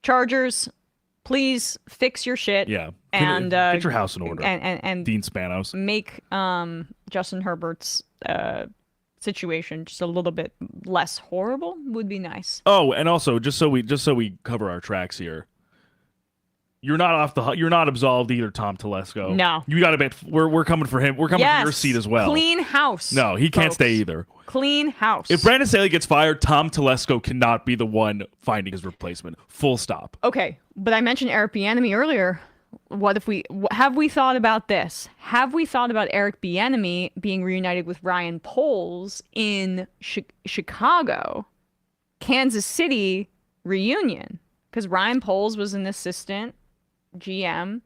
Chargers, please fix your shit. Yeah, and get your house in order. And Dean Spanos, make Justin Herbert's situation just a little bit less horrible would be nice. Oh, and also just so we cover our tracks here. You're not absolved either, Tom Telesco. No. You got to bet. We're coming for him. We're coming for your seat as well. Clean house. No, he can't stay either. Clean house. If Brandon Staley gets fired, Tom Telesco cannot be the one finding his replacement. Full stop. Okay, but I mentioned Eric Bieniemy earlier. What if we thought about this? Have we thought about Eric Bieniemy being reunited with Ryan Poles in Chicago, Kansas City reunion? Because Ryan Poles was an assistant GM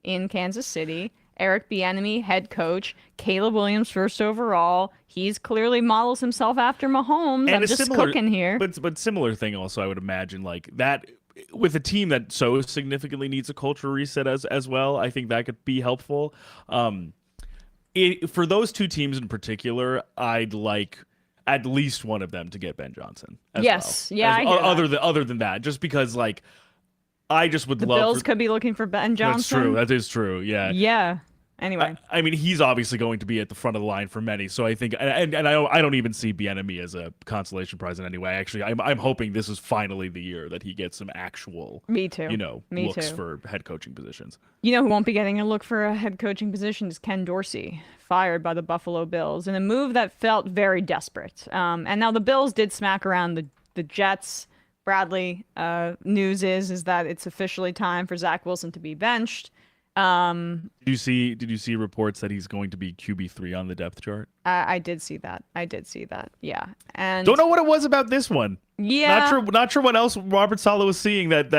in Kansas City. Eric Bieniemy, head coach. Caleb Williams, first overall. He's clearly models himself after Mahomes. And I'm just cooking here. But similar thing also, I would imagine, like that with a team that so significantly needs a culture reset as well. I think that could be helpful. For those two teams in particular, I'd like at least one of them to get Ben Johnson. Yes, well. yeah. Other than that, just because like I just would the love. The Bills could be looking for Ben Johnson. That's true. That is true. Yeah. Yeah. Anyway, I mean, he's obviously going to be at the front of the line for many. So I think, and I don't even see Bieniemy as a consolation prize in any way. Actually, I'm hoping this is finally the year that he gets some actual, me too, looks for head coaching positions. You know who won't be getting a look for a head coaching position is Ken Dorsey, fired by the Buffalo Bills in a move that felt very desperate. And now the Bills did smack around the Jets. Bradley, news is that it's officially time for Zach Wilson to be benched. Did you see reports that he's going to be QB3 on the depth chart? I did see that. Yeah. And don't know what it was about this one. Yeah. Not sure what else Robert Saleh was seeing that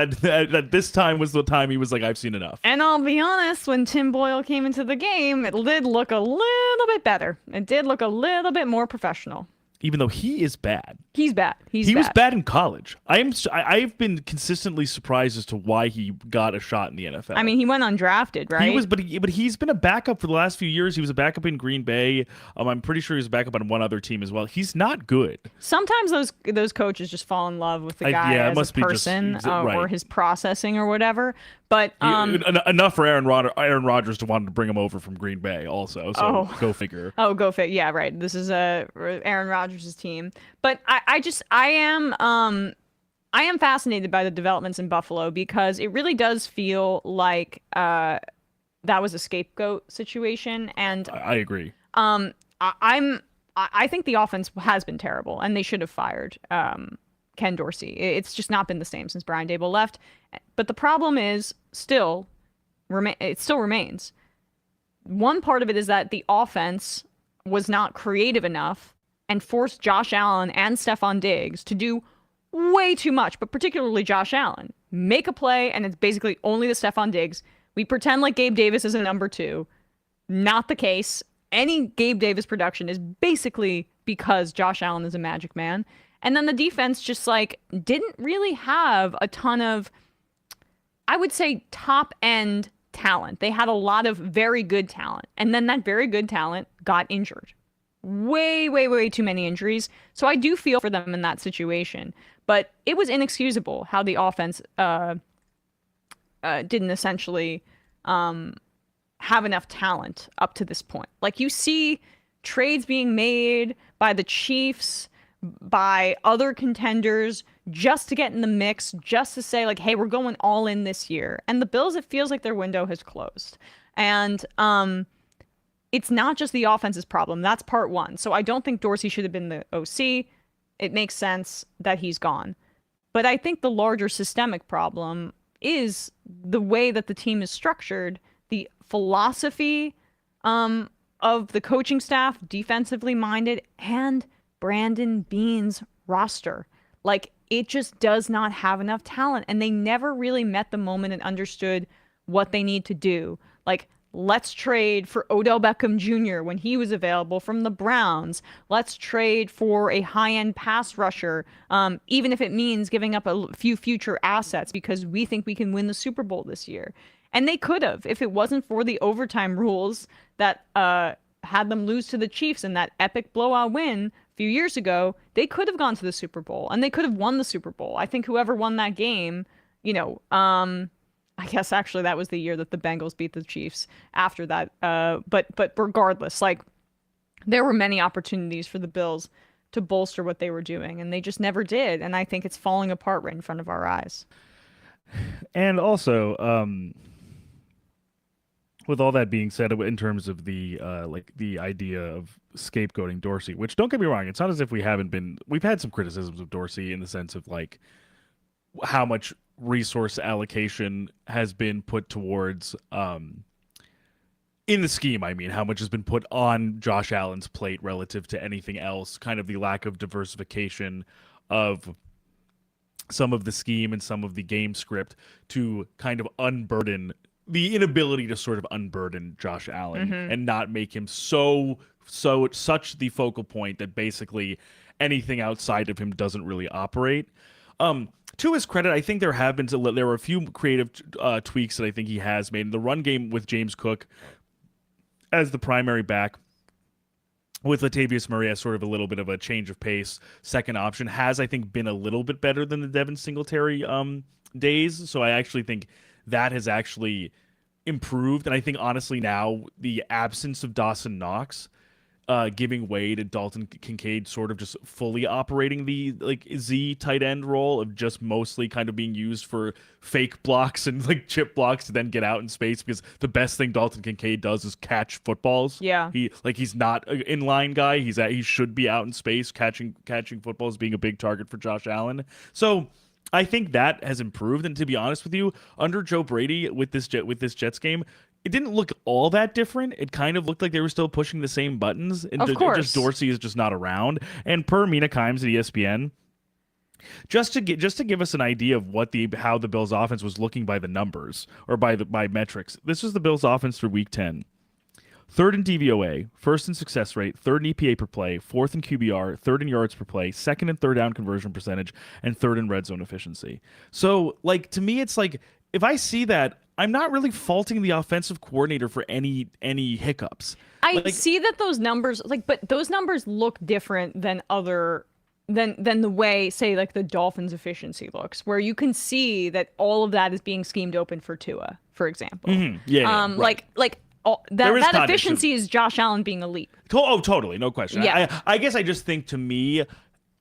this time was the time he was like, I've seen enough. And I'll be honest, when Tim Boyle came into the game, it did look a little bit better. It did look a little bit more professional. Even though he is bad. He's bad. He was bad in college. I've been consistently surprised as to why he got a shot in the NFL. I mean, he went undrafted, right? He was, but he's been a backup for the last few years. He was a backup in Green Bay. I'm pretty sure he was a backup on one other team as well. He's not good. Sometimes those coaches just fall in love with the guy as a person or his processing or whatever. But enough for Aaron Rodgers to want to bring him over from Green Bay also. So go figure. Oh, go figure. Yeah, right. This is Aaron Rodgers' team. But I am fascinated by the developments in Buffalo because it really does feel like that was a scapegoat situation. And I agree. I think the offense has been terrible, and they should have fired Ken Dorsey. It's just not been the same since Brian Daboll left. But the problem is it still remains. one part of it is that the offense was not creative enough and forced Josh Allen and Stephon Diggs to do way too much, but particularly Josh Allen. Make a play, and it's basically only the Stephon Diggs. We pretend like Gabe Davis is a number 2. Not the case. Any Gabe Davis production is basically because Josh Allen is a magic man. And then the defense just like didn't really have a ton of, I would say, top end talent. They had a lot of very good talent. And then that very good talent got injured. Way, way, way too many injuries. So I do feel for them in that situation. But it was inexcusable how the offense didn't essentially have enough talent up to this point. Like, you see trades being made by the Chiefs, by other contenders, just to get in the mix, just to say, like, hey, we're going all in this year. And the Bills, it feels like their window has closed. And it's not just the offense's problem. That's part one. So I don't think Dorsey should have been the OC. It makes sense that he's gone. But I think the larger systemic problem is the way that the team is structured, the philosophy of the coaching staff, defensively minded, and Brandon Beane's roster. Like, it just does not have enough talent, and they never really met the moment and understood what they need to do. Like, let's trade for Odell Beckham Jr. when he was available from the Browns. Let's trade for a high-end pass rusher, even if it means giving up a few future assets because we think we can win the Super Bowl this year. And they could have, if it wasn't for the overtime rules that had them lose to the Chiefs in that epic blowout win a few years ago. They could have gone to the Super Bowl, and they could have won the Super Bowl. I think whoever won that game, I guess actually that was the year that the Bengals beat the Chiefs after that. But regardless, like, there were many opportunities for the Bills to bolster what they were doing, and they just never did. And I think it's falling apart right in front of our eyes. And also, with all that being said, in terms of the idea of scapegoating Dorsey, which, don't get me wrong, it's not as if we've had some criticisms of Dorsey in the sense of like how much resource allocation has been put towards in the scheme. I mean, how much has been put on Josh Allen's plate relative to anything else, kind of the lack of diversification of some of the scheme and some of the game script to kind of unburden the inability to sort of unburden Josh Allen and not make him such the focal point that basically anything outside of him doesn't really operate. To his credit, I think there were a few creative tweaks that I think he has made. In the run game with James Cook as the primary back, with Latavius Murray as sort of a little bit of a change of pace second option, has, I think, been a little bit better than the Devin Singletary days. So I actually think that has actually improved. And I think, honestly, now the absence of Dawson Knox giving way to Dalton Kincaid sort of just fully operating the like Z tight end role of just mostly kind of being used for fake blocks and like chip blocks to then get out in space, because the best thing Dalton Kincaid does is catch footballs. Yeah. He's not an inline guy. He should be out in space catching footballs, being a big target for Josh Allen. So I think that has improved. And to be honest with you, under Joe Brady with this Jets game, it didn't look all that different. It kind of looked like they were still pushing the same buttons. And of course. Just Dorsey is just not around. And per Mina Kimes at ESPN, just to give us an idea of how the Bills offense was looking by the numbers or by metrics. This was the Bills offense for Week 10. Third in DVOA, first in success rate, third in EPA per play, fourth in QBR, third in yards per play, second and third down conversion percentage, and third in red zone efficiency. So, like, to me, it's like, if I see that, I'm not really faulting the offensive coordinator for any hiccups. I see that those numbers, but those numbers look different than than the way, say, like the Dolphins' efficiency looks, where you can see that all of that is being schemed open for Tua, for example. Yeah, right. That efficiency is Josh Allen being elite. Totally, no question. Yeah. I guess I just think, to me,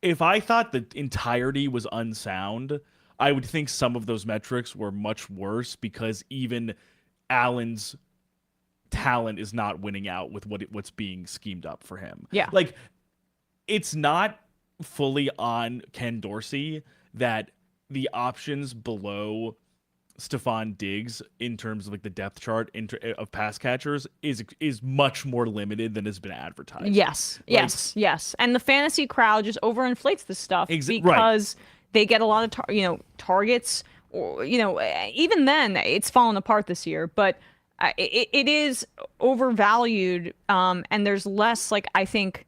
if I thought the entirety was unsound, I would think some of those metrics were much worse, because even Allen's talent is not winning out with what's being schemed up for him. Yeah. Like, it's not fully on Ken Dorsey that the options below Stephon Diggs in terms of like the depth chart of pass catchers is much more limited than has been advertised. Yes, yes. And the fantasy crowd just overinflates this stuff because they get a lot of targets. Or, even then, it's fallen apart this year. But it is overvalued, and there's less, like, I think,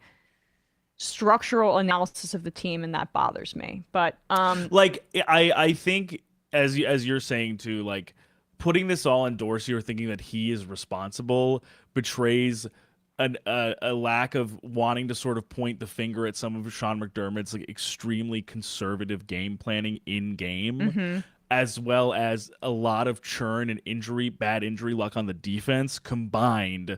structural analysis of the team, and that bothers me. But I think as you're saying too, like, putting this all on Dorsey or thinking that he is responsible betrays a lack of wanting to sort of point the finger at some of Sean McDermott's like extremely conservative game planning in game. As well as a lot of churn and bad injury luck on the defense, combined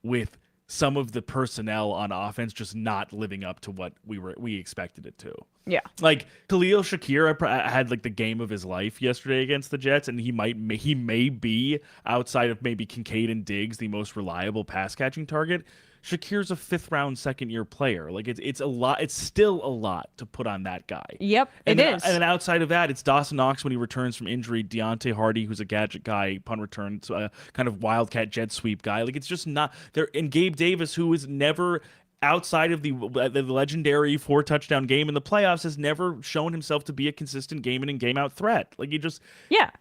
with some of the personnel on offense just not living up to what we expected it to. Yeah, like Khalil Shakir had like the game of his life yesterday against the Jets, and he may be, outside of maybe Kincaid and Diggs, the most reliable pass catching target. Shakir's a 5th-round, second-year player. Like it's a lot. It's still a lot to put on that guy. Yep, it is. And then outside of that, it's Dawson Knox when he returns from injury, Deontay Hardy, who's a gadget guy, punt return, kind of wildcat jet sweep guy. Like it's just not there. And Gabe Davis, who is never, outside of the legendary 4-touchdown game in the playoffs, has never shown himself to be a consistent game in and game out threat. Like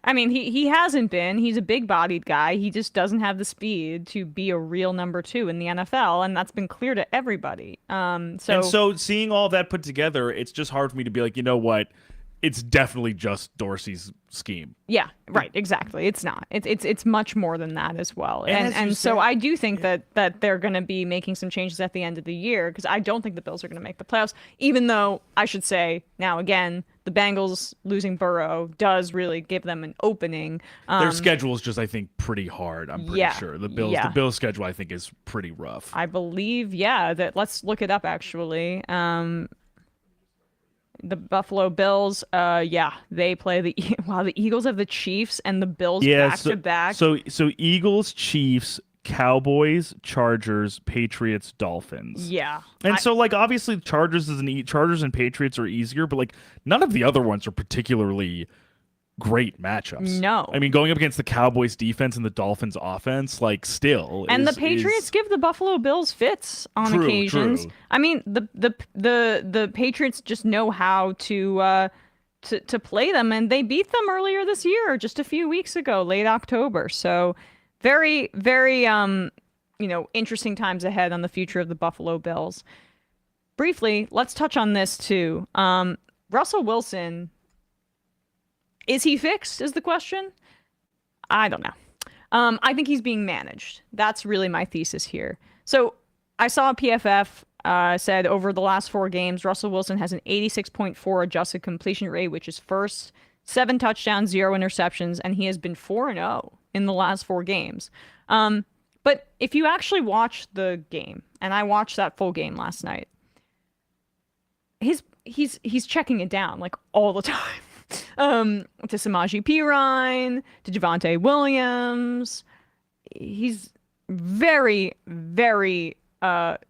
I mean, he hasn't been. He's a big-bodied guy. He just doesn't have the speed to be a real number 2 in the NFL, and that's been clear to everybody. So seeing all that put together, it's just hard for me to be like, you know what? It's definitely just Dorsey's scheme. Yeah, right. Exactly. It's not. It's much more than that as well. And so I do think that they're going to be making some changes at the end of the year, because I don't think the Bills are going to make the playoffs, even though I should say now again, the Bengals losing Burrow does really give them an opening. Their schedule is just, I think, pretty hard. I'm pretty sure the Bills schedule, I think, is pretty rough. I believe, that let's look it up actually. The Buffalo Bills, they play the Eagles have the Chiefs and the Bills back to back. So Eagles, Chiefs, Cowboys, Chargers, Patriots, Dolphins. Yeah. And so like obviously Chargers and Patriots are easier, but like none of the other ones are particularly great matchups. No. I mean, going up against the Cowboys defense and the Dolphins offense, like still. And the Patriots give the Buffalo Bills fits on occasions. True. I mean, the Patriots just know how to play them, and they beat them earlier this year, just a few weeks ago, late October. So very, very interesting times ahead on the future of the Buffalo Bills. Briefly, let's touch on this too. Russell Wilson, is he fixed, is the question? I don't know. I think he's being managed. That's really my thesis here. So I saw PFF said over the last 4 games, Russell Wilson has an 86.4 adjusted completion rate, which is first, 7 touchdowns, 0 interceptions, and he has been 4-0 in the last 4 games. But if you actually watch the game, and I watched that full game last night, he's checking it down like all the time. To Samaje Perine, to Javonte Williams. He's very, very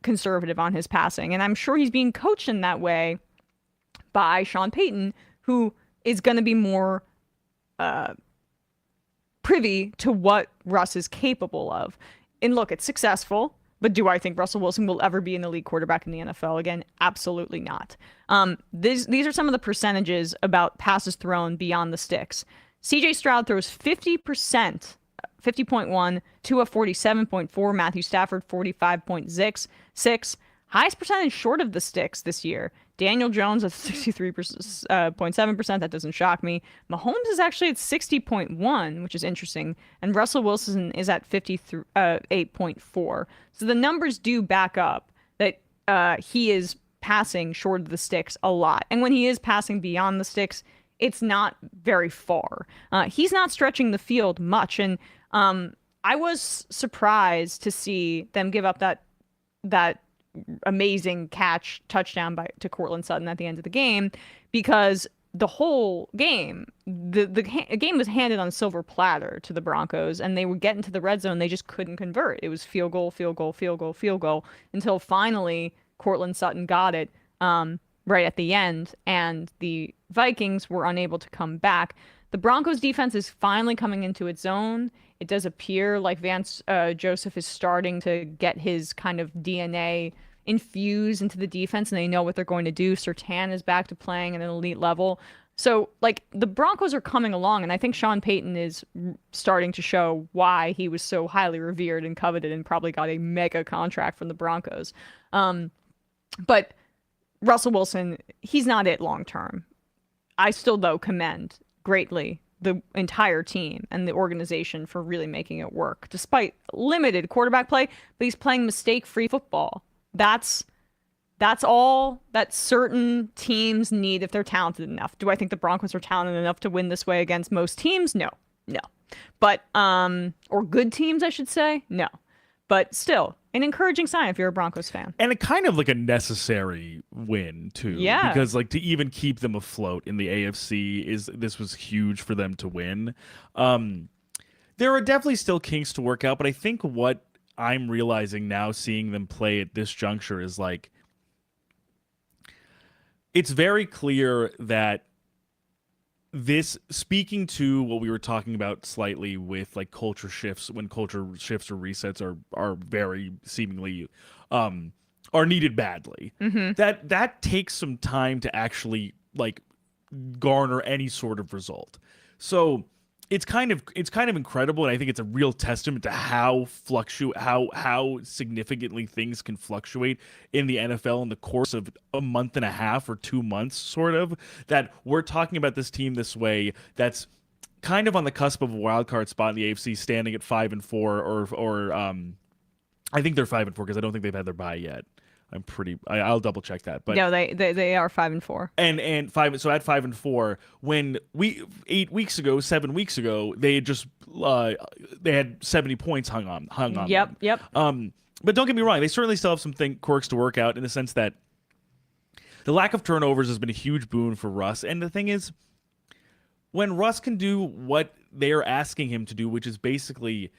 conservative on his passing, and I'm sure he's being coached in that way by Sean Payton, who is going to be more privy to what Russ is capable of. And look, it's successful. But do I think Russell Wilson will ever be an elite quarterback in the NFL again? Absolutely not. These are some of the percentages about passes thrown beyond the sticks. CJ Stroud throws 50%, 50.1, Tua 47.4, Matthew Stafford 45.6, highest percentage short of the sticks this year. Daniel Jones at 63.7%. That doesn't shock me. Mahomes is actually at 60.1, which is interesting. And Russell Wilson is at 58.4. So the numbers do back up that he is passing short of the sticks a lot. And when he is passing beyond the sticks, it's not very far. He's not stretching the field much. And I was surprised to see them give up that amazing touchdown to Courtland Sutton at the end of the game, because the whole game, the game was handed on a silver platter to the Broncos, and they would get into the red zone. They just couldn't convert. It was field goal, field goal, field goal, field goal, until finally Courtland Sutton got it right at the end, and the Vikings were unable to come back. The Broncos defense is finally coming into its own. It does appear like Vance Joseph is starting to get his kind of DNA infused into the defense, and they know what they're going to do. Surtain is back to playing at an elite level. So, like, the Broncos are coming along, and I think Sean Payton is starting to show why he was so highly revered and coveted and probably got a mega contract from the Broncos. But Russell Wilson, he's not it long term. I still, though, commend greatly the entire team and the organization for really making it work, despite limited quarterback play, but he's playing mistake-free football. That's all that certain teams need if they're talented enough. Do I think the Broncos are talented enough to win this way against most teams? No. But, or good teams, I should say? No. But still, an encouraging sign if you're a Broncos fan. And a kind of like a necessary win, too. Yeah. Because, like, to even keep them afloat in the AFC, this was huge for them to win. There are definitely still kinks to work out, but I think what I'm realizing now, seeing them play at this juncture, is like, it's very clear that this, speaking to what we were talking about slightly with like culture shifts, when culture shifts or resets are very seemingly are needed badly, that takes some time to actually like garner any sort of result. So it's kind of incredible, and I think it's a real testament to how significantly things can fluctuate in the NFL in the course of a month and a half or 2 months, sort of, that we're talking about this team this way that's kind of on the cusp of a wild card spot in the AFC, standing at 5-4, or I think they're 5-4 because I don't think they've had their bye yet. I'll double check that. But no, they are 5-4. And 5. So at 5-4, when 7 weeks ago, they had just they had 70 points hung on. Yep. But don't get me wrong, they certainly still have some quirks to work out, in the sense that the lack of turnovers has been a huge boon for Russ. And the thing is, when Russ can do what they're asking him to do, which is basically,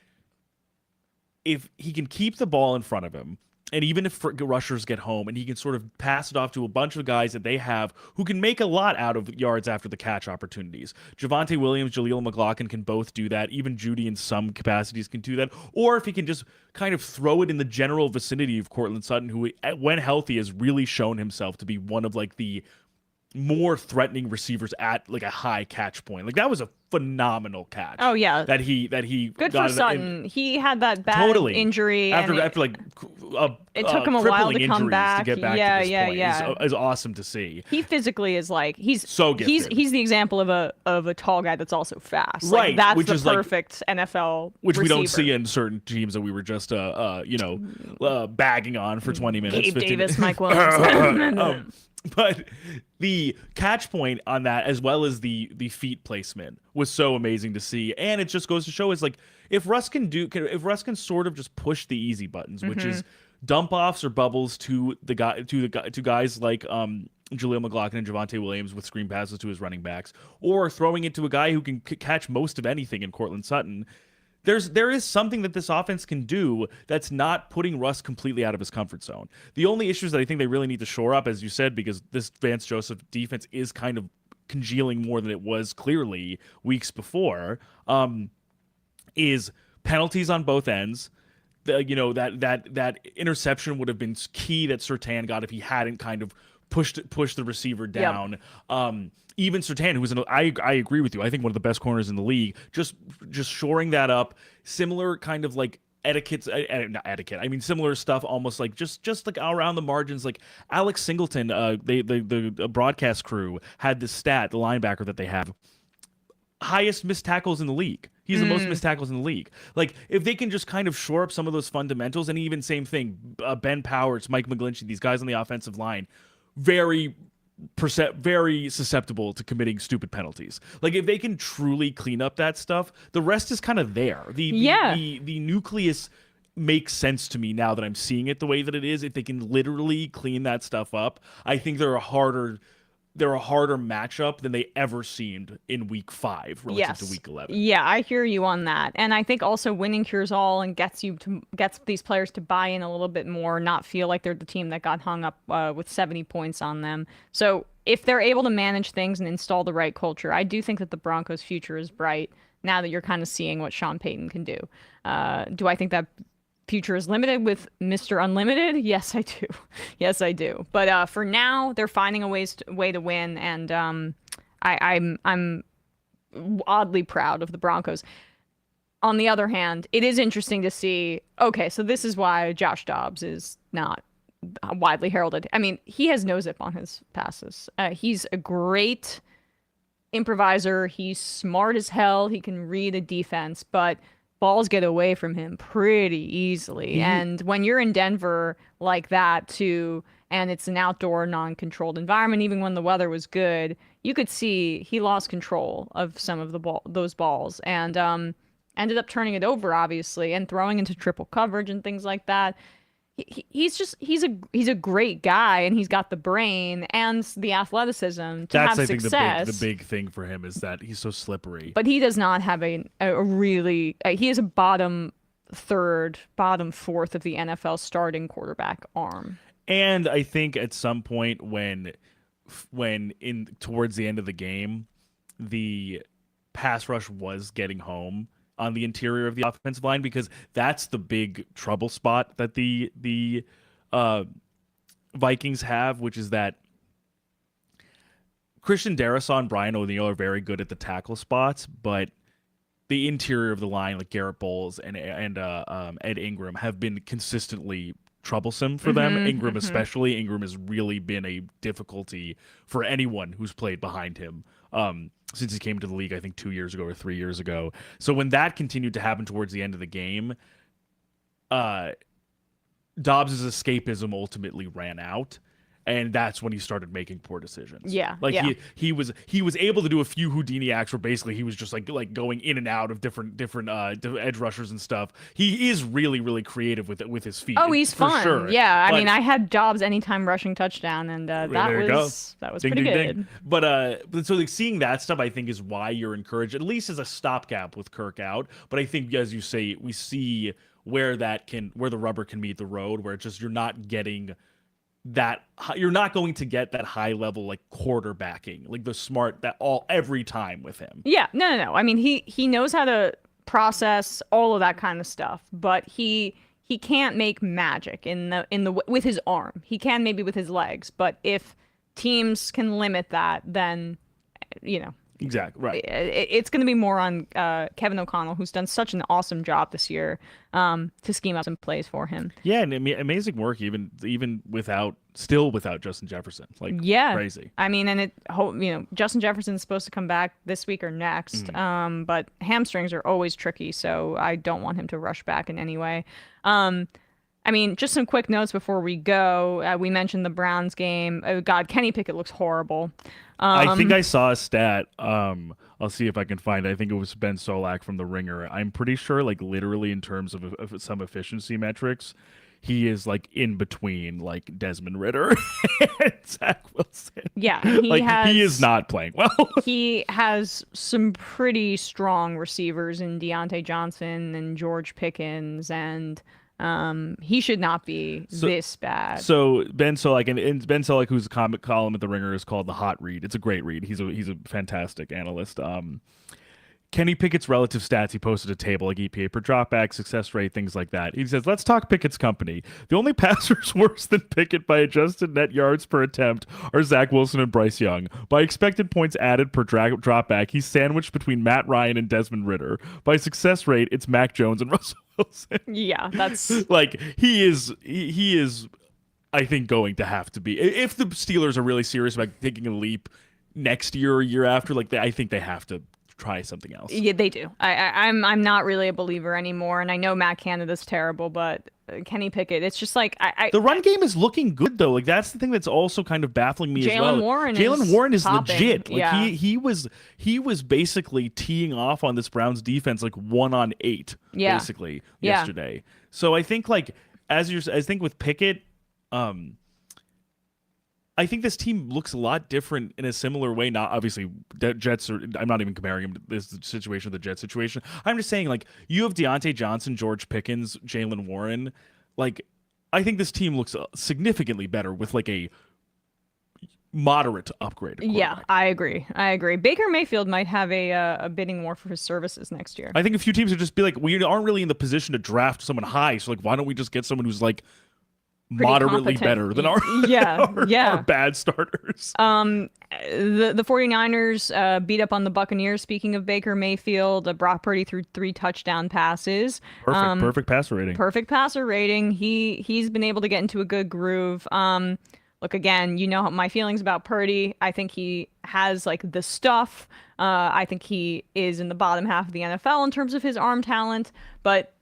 if he can keep the ball in front of him, and even if rushers get home, and he can sort of pass it off to a bunch of guys that they have who can make a lot out of yards after the catch opportunities. Javonte Williams, Jaleel McLaughlin can both do that. Even Judy in some capacities can do that. Or if he can just kind of throw it in the general vicinity of Courtland Sutton, who, when healthy, has really shown himself to be one of like the more threatening receivers at like a high catch point. Like, that was a phenomenal catch. Oh yeah, that he good got for Sutton. He had that bad injury after like it took him a while to come back. To get back to this point. Is awesome to see. He physically is like, he's so gifted. He's the example of a tall guy that's also fast. Right, like, that's which the is perfect NFL which receiver. we don't see in certain teams that we were just bagging on for 20 minutes. Gabe Davis, Mike Williams. But the catch point on that, as well as the feet placement, was so amazing to see. And it just goes to show, is like, if Russ can sort of just push the easy buttons, which is dump offs or bubbles to guys like Jaleel McLaughlin and Javonte Williams with screen passes to his running backs, or throwing it to a guy who can catch most of anything in Courtland Sutton. There is something that this offense can do that's not putting Russ completely out of his comfort zone. The only issues that I think they really need to shore up, as you said, because this Vance Joseph defense is kind of congealing more than it was clearly weeks before, is penalties on both ends. That interception would have been key that Surtain got if he hadn't kind of pushed the receiver down. Yep. Even Surtain, who was I agree with you, I think one of the best corners in the league, just shoring that up. Similar kind of like not etiquette. I mean, similar stuff, almost like just like around the margins. Like Alex Singleton, the broadcast crew had this stat, the linebacker that they have, highest missed tackles in the league. He's the most missed tackles in the league. Like, if they can just kind of shore up some of those fundamentals, and even same thing, Ben Powers, Mike McGlinchey, these guys on the offensive line, very susceptible to committing stupid penalties. Like, if they can truly clean up that stuff, the rest is kind of there. The nucleus makes sense to me now that I'm seeing it the way that it is. If they can literally clean that stuff up, I think they're a harder matchup than they ever seemed in week 5 relative to week 11. Yeah, I hear you on that. And I think also winning cures all and gets these players to buy in a little bit more, not feel like they're the team that got hung up with 70 points on them. So if they're able to manage things and install the right culture, I do think that the Broncos' future is bright now that you're kind of seeing what Sean Payton can do. Do I think that future is limited with Mr. Unlimited? Yes, I do. Yes, I do. But for now, they're finding a way to win, and I'm oddly proud of the Broncos. On the other hand, it is interesting to see, okay, so this is why Josh Dobbs is not widely heralded. I mean, he has no zip on his passes. He's a great improviser. He's smart as hell. He can read a defense, but balls get away from him pretty easily. And when you're in Denver like that too, and it's an outdoor, non-controlled environment, even when the weather was good, you could see he lost control of some of those balls, and ended up turning it over, obviously, and throwing into triple coverage and things like that. He's a great guy, and he's got the brain and the athleticism to have success. I think the big thing for him is that he's so slippery. But he does not have a really he is a bottom third, bottom fourth of the NFL starting quarterback arm. And I think at some point when in towards the end of the game, the pass rush was getting home on the interior of the offensive line, because that's the big trouble spot that the Vikings have, which is that Christian Darrisaw and Brian O'Neill are very good at the tackle spots, but the interior of the line, like Garrett Bowles and Ed Ingram, have been consistently troublesome for them. Ingram especially. Ingram has really been a difficulty for anyone who's played behind him since he came to the league, I think 2 years ago or 3 years ago. So when that continued to happen towards the end of the game, Dobbs' escapism ultimately ran out. And that's when he started making poor decisions. Yeah, like yeah. he was able to do a few Houdini acts where basically he was just like going in and out of different edge rushers and stuff. He is really, really creative with his feet. Oh, he's for fun. Sure. Yeah, I But- mean, I had Dobbs anytime rushing touchdown, and that was Ding, pretty ding, good. ding. But so like seeing that stuff, I think, is why you're encouraged, at least as a stopgap with Kirk out. But I think, as you say, we see where the rubber can meet the road, where it's just you're not getting that, you're not going to get that high level like quarterbacking, like the smart every time with him. Yeah, no. I mean, he knows how to process all of that kind of stuff, but he can't make magic in the with his arm. He can maybe with his legs, but if teams can limit that, then Exactly right. It's going to be more on Kevin O'Connell, who's done such an awesome job this year to scheme up some plays for him. Yeah, and amazing work even without Justin Jefferson. Like, yeah, crazy. I mean, and Justin Jefferson's supposed to come back this week or next, but hamstrings are always tricky, so I don't want him to rush back in any way. I mean, just some quick notes before we go. We mentioned the Browns game. Oh God, Kenny Pickett looks horrible. I think I saw a stat. I'll see if I can find it. I think it was Ben Solak from The Ringer. I'm pretty sure, like literally in terms of some efficiency metrics, he is like in between like Desmond Ridder and Zach Wilson. Yeah, he is not playing well. He has some pretty strong receivers in Deontay Johnson and George Pickens, and he should not be this bad. So Ben Solak, and Ben Solak, who's a comic column at The Ringer, is called The Hot Read. It's a great read. He's a fantastic analyst. Kenny Pickett's relative stats, he posted a table like EPA per dropback, success rate, things like that. He says, let's talk Pickett's company. The only passers worse than Pickett by adjusted net yards per attempt are Zach Wilson and Bryce Young. By expected points added per dropback, he's sandwiched between Matt Ryan and Desmond Ridder. By success rate, it's Mac Jones and Russell Wilson. Yeah, that's like he is I think going to have to be, if the Steelers are really serious about taking a leap next year or year after, like I think they have to try something else. Yeah, they do. I'm not really a believer anymore, and I know Matt Canada's terrible, but Kenny Pickett, it's just like the run game is looking good though. Like that's the thing that's also kind of baffling me as well. Jaylen Warren is popping. legit. Like yeah. he was basically teeing off on this Browns defense like 1-on-8 basically yesterday. So I think like I think with Pickett, I think this team looks a lot different in a similar way. Not obviously, Jets are. I'm not even comparing him to this situation with the Jets situation. I'm just saying, like, you have Deontay Johnson, George Pickens, Jaylen Warren. Like, I think this team looks significantly better with like a moderate upgrade. Yeah, I agree. Baker Mayfield might have a bidding war for his services next year. I think a few teams would just be like, we aren't really in the position to draft someone high, so like, why don't we just get someone who's like Pretty moderately competent. better than our our bad starters. The 49ers beat up on the Buccaneers. Speaking of Baker Mayfield, Brock Purdy threw 3 touchdown passes. Perfect passer rating. Perfect passer rating. He's been able to get into a good groove. Look, again, you know my feelings about Purdy. I think he has like the stuff. I think he is in the bottom half of the NFL in terms of his arm talent, but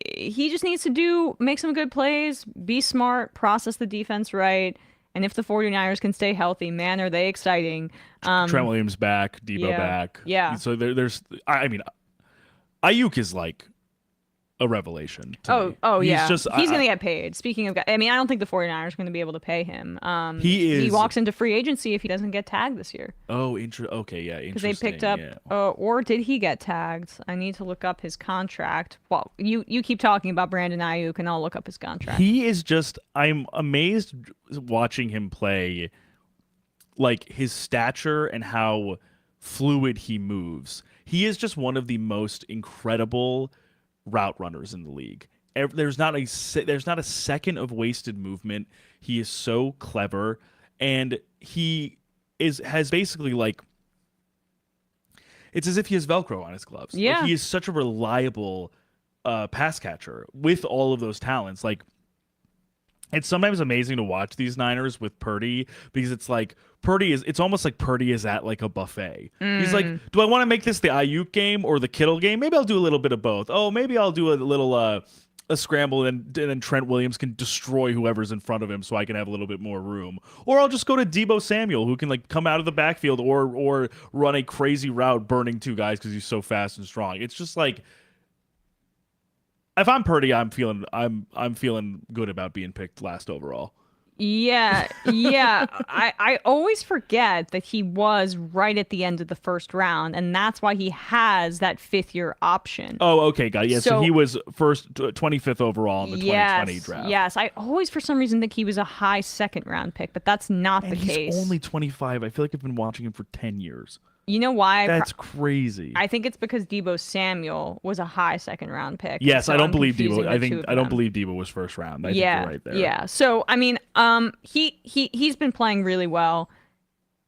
he just needs to make some good plays, be smart, process the defense right. And if the 49ers can stay healthy, man, are they exciting. Trent Williams back, Debo back. Yeah. So there's, I mean, Ayuk is like a revelation to me. Oh, He's yeah. Just, He's going to get paid. Speaking of, I mean, I don't think the 49ers are going to be able to pay him. He walks into free agency if he doesn't get tagged this year. Oh, okay, yeah, interesting. Because they picked up, or did he get tagged? I need to look up his contract. Well, you keep talking about Brandon Ayuk, and I'll look up his contract. He is just, I'm amazed watching him play, like his stature and how fluid he moves. He is just one of the most incredible route runners in the league. There's not a second of wasted movement. He is so clever, and he has basically like, it's as if he has Velcro on his gloves. Yeah, like, he is such a reliable pass catcher with all of those talents. Like, it's sometimes amazing to watch these Niners with Purdy, because it's like it's almost like Purdy is at like a buffet. He's like, do I want to make this the Ayuk game or the Kittle game? Maybe I'll do a little bit of both. Oh, maybe I'll do a little a scramble, and then Trent Williams can destroy whoever's in front of him so I can have a little bit more room. Or I'll just go to Debo Samuel, who can like come out of the backfield or run a crazy route burning 2 guys because he's so fast and strong. It's just like, if I'm Purdy, I'm feeling good about being picked last overall. Yeah. I always forget that he was right at the end of the first round, and that's why he has that 5th-year option. Oh, okay, got it. Yeah, so he was 25th overall in the 2020 draft. Yes, I always for some reason think he was a high 2nd-round pick, but that's not the case. He's only 25. I feel like I've been watching him for 10 years. You know why? That's crazy. I think it's because Debo Samuel was a high 2nd-round pick. Yes, so I don't believe Debo. I don't believe Debo was 1st round. I think you're right there. Yeah. So I mean, he's been playing really well.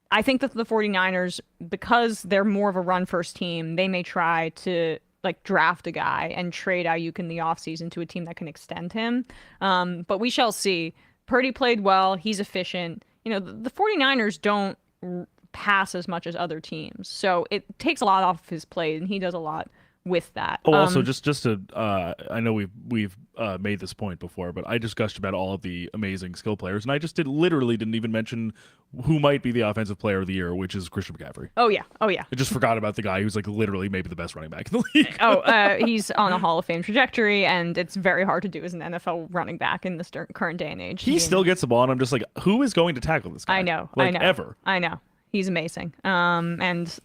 I think that the 49ers, because they're more of a run-first team, they may try to like draft a guy and trade Ayuk in the offseason to a team that can extend him. But we shall see. Purdy played well. He's efficient. You know, the 49ers don't pass as much as other teams, so it takes a lot off of his plate, and he does a lot with that. Oh, also just to I know we've made this point before, but I just gushed about all of the amazing skill players, and I just literally didn't even mention who might be the offensive player of the year, which is Christian McCaffrey. Oh yeah. I just forgot about the guy who's like literally maybe the best running back in the league. He's on a Hall of Fame trajectory, and it's very hard to do as an NFL running back in this current day and age. He still gets the ball, and I'm just like, who is going to tackle this guy? I know. Ever. I know. He's amazing. And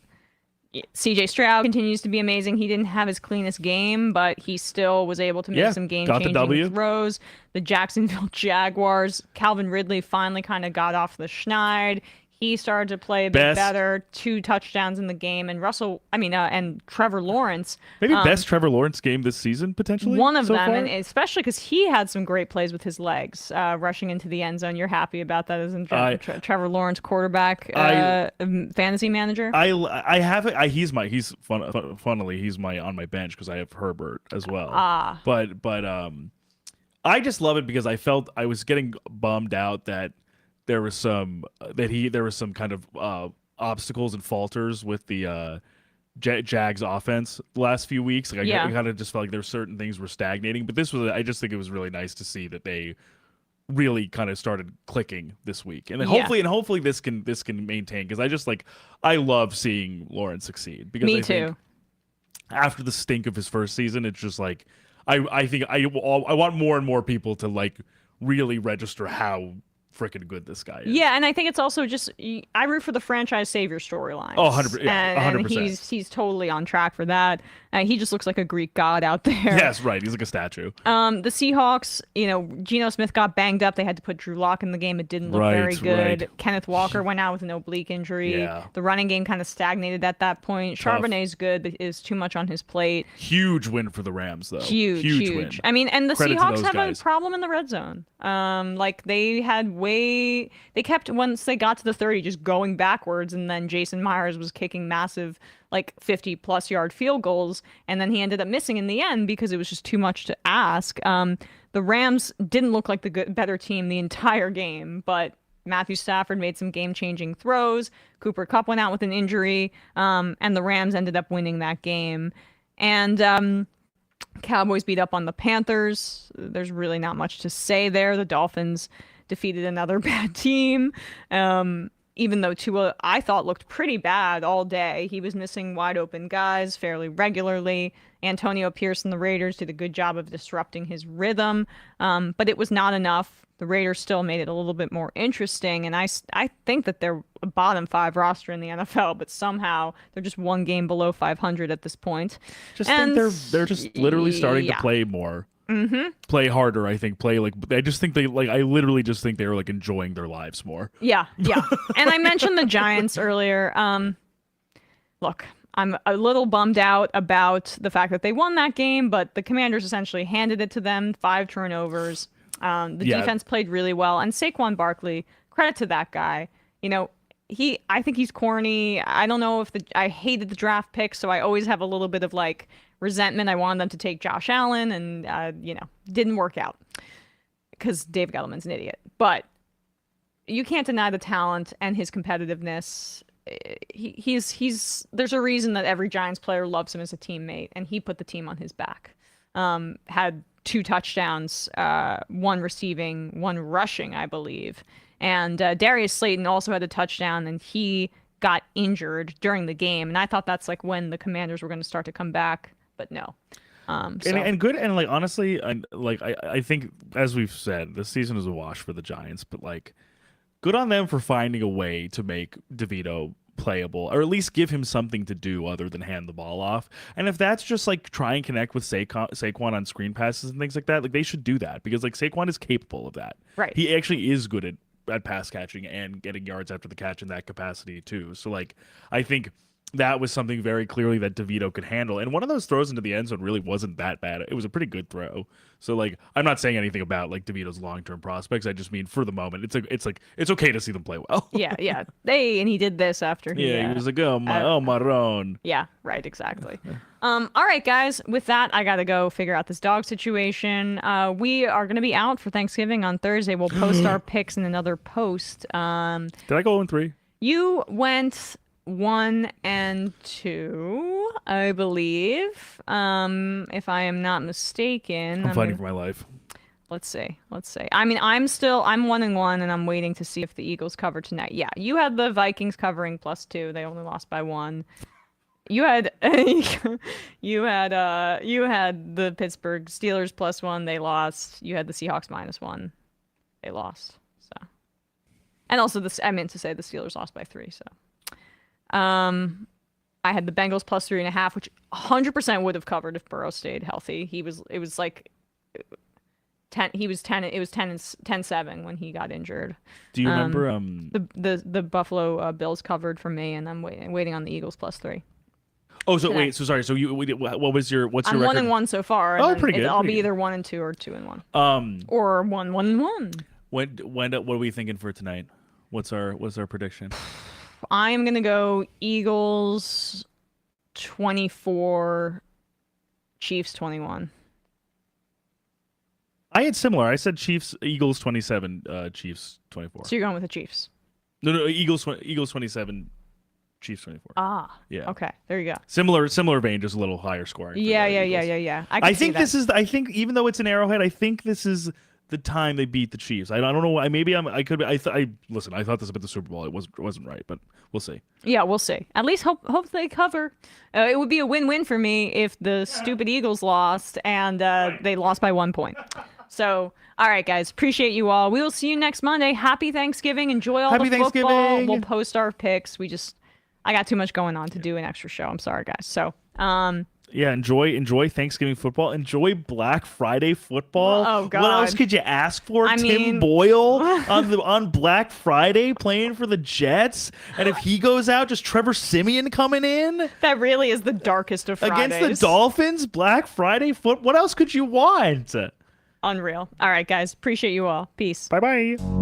CJ Stroud continues to be amazing. He didn't have his cleanest game, but he still was able to make some game-changing throws. The Jacksonville Jaguars, Calvin Ridley finally kind of got off the schneid. He started to play a bit better. 2 touchdowns in the game, and and Trevor Lawrence. Maybe best Trevor Lawrence game this season, potentially. One of so them, far? and especially because he had some great plays with his legs, rushing into the end zone. You're happy about that, isn't Trevor Lawrence, quarterback, fantasy manager? I have it. He's funnily he's on my bench because I have Herbert as well. But I just love it because I felt I was getting bummed out that there was some kind of obstacles and falters with the Jags offense the last few weeks. Like I kind of just felt like there were certain things were stagnating, but I just think it was really nice to see that they really kind of started clicking this week, and then hopefully this can maintain, because I love seeing Lawrence succeed, because I think after the stink of his first season, it's just like I think I want more and more people to like really register how freaking good this guy is. Yeah, and I think it's also just I root for the franchise savior storyline. Oh, 100%. Yeah, 100%. And he's totally on track for that. He just looks like a Greek god out there. Yes, right. He's like a statue. The Seahawks, Geno Smith got banged up. They had to put Drew Lock in the game. It didn't look very good. Right. Kenneth Walker went out with an oblique injury. Yeah. The running game kind of stagnated at that point. Tough. Charbonnet's good, but is too much on his plate. Huge win for the Rams, though. Huge win. I mean, and the Credit to Seahawks those have guys. a problem in the red zone. They kept, once they got to the 30, just going backwards, and then Jason Myers was kicking massive, 50-plus yard field goals, and then he ended up missing in the end because it was just too much to ask. The Rams didn't look like the better team the entire game, but Matthew Stafford made some game-changing throws. Cooper Kupp went out with an injury, and the Rams ended up winning that game. And Cowboys beat up on the Panthers. There's really not much to say there. The Dolphins defeated another bad team. Even though Tua, I thought, looked pretty bad all day. He was missing wide open guys fairly regularly. Antonio Pierce and the Raiders did a good job of disrupting his rhythm, but it was not enough. The Raiders still made it a little bit more interesting, and I think that they're a bottom 5 roster in the NFL, but somehow they're just one game below 500 at this point. Think they're just literally starting to play more. Mm-hmm. Play harder, I think. I just think I literally just think they were enjoying their lives more. Yeah. And I mentioned the Giants earlier. Look, I'm a little bummed out about the fact that they won that game, but the Commanders essentially handed it to them. 5 turnovers. The defense played really well, and Saquon Barkley, credit to that guy. I think he's corny. I don't know if I hated the draft pick, so I always have a little bit of resentment. I wanted them to take Josh Allen, and didn't work out because Dave Gettleman's an idiot. But you can't deny the talent and his competitiveness. There's a reason that every Giants player loves him as a teammate, and he put the team on his back. Had 2 touchdowns, 1 receiving, 1 rushing, I believe. And Darius Slayton also had a touchdown, and he got injured during the game. And I thought that's when the Commanders were going to start to come back, but no. And good, and honestly, I think, as we've said, this season is a wash for the Giants, but good on them for finding a way to make DeVito playable, or at least give him something to do other than hand the ball off. And if that's just try and connect with Saquon on screen passes and things like that, they should do that, because Saquon is capable of that. Right. He actually is good at pass catching and getting yards after the catch in that capacity too. So I think that was something very clearly that DeVito could handle. And one of those throws into the end zone really wasn't that bad. It was a pretty good throw. So I'm not saying anything about DeVito's long-term prospects. I just mean for the moment, it's okay to see them play well. Yeah. And he did this after he was Marron. Yeah, right, exactly. All right, guys, with that, I got to go figure out this dog situation. We are going to be out for Thanksgiving on Thursday. We'll post our picks in another post. Did I go 0-3? You went 1 and 2, I believe. If I am not mistaken. I'm fighting for my life. Let's see. I mean, I'm 1-1, and I'm waiting to see if the Eagles cover tonight. Yeah, you had the Vikings covering +2. They only lost by 1. You had you had the Pittsburgh Steelers +1. They lost. You had the Seahawks -1. They lost. So, and also I meant to say the Steelers lost by 3. So. I had the Bengals +3.5, which 100% would have covered if Burrow stayed healthy. It was 10. He was 10. It was 10-7 when he got injured. Do you remember the Buffalo Bills covered for me, and I'm waiting on the Eagles +3. Oh, so wait, so sorry. So what's your record? I'm 1-1 so far. Oh, pretty good. I'll be either 1-2 or 2-1. Or 1-1-1. What are we thinking for tonight? What's our prediction? I am going to go Eagles 24, Chiefs 21. I had similar. I said Eagles 27, Chiefs 24. So you're going with the Chiefs? No, Eagles 27, Chiefs 24. Ah, yeah. Okay, there you go. Similar vein, just a little higher scoring. Yeah. I think this is. I think even though it's an Arrowhead, I think this is the time they beat the Chiefs. I don't know. I could. Listen. I thought this about the Super Bowl. It wasn't right, but we'll see. Yeah, we'll see. At least hope they cover. It would be a win-win for me if the stupid Eagles lost and they lost by 1 point. So, all right, guys, appreciate you all. We will see you next Monday. Happy Thanksgiving. Enjoy all Happy the football. Thanksgiving. We'll post our picks. I got too much going on to do an extra show. I'm sorry, guys. So, yeah, enjoy Thanksgiving football. Enjoy Black Friday football. Oh, God. What else could you ask for? I Tim mean- Boyle on Black Friday playing for the Jets, and if he goes out, just Trevor Siemian coming in that really is the darkest of Fridays. against the Dolphins. Black Friday foot. What else could you want? Unreal. All right, guys, appreciate you all. Peace. Bye bye.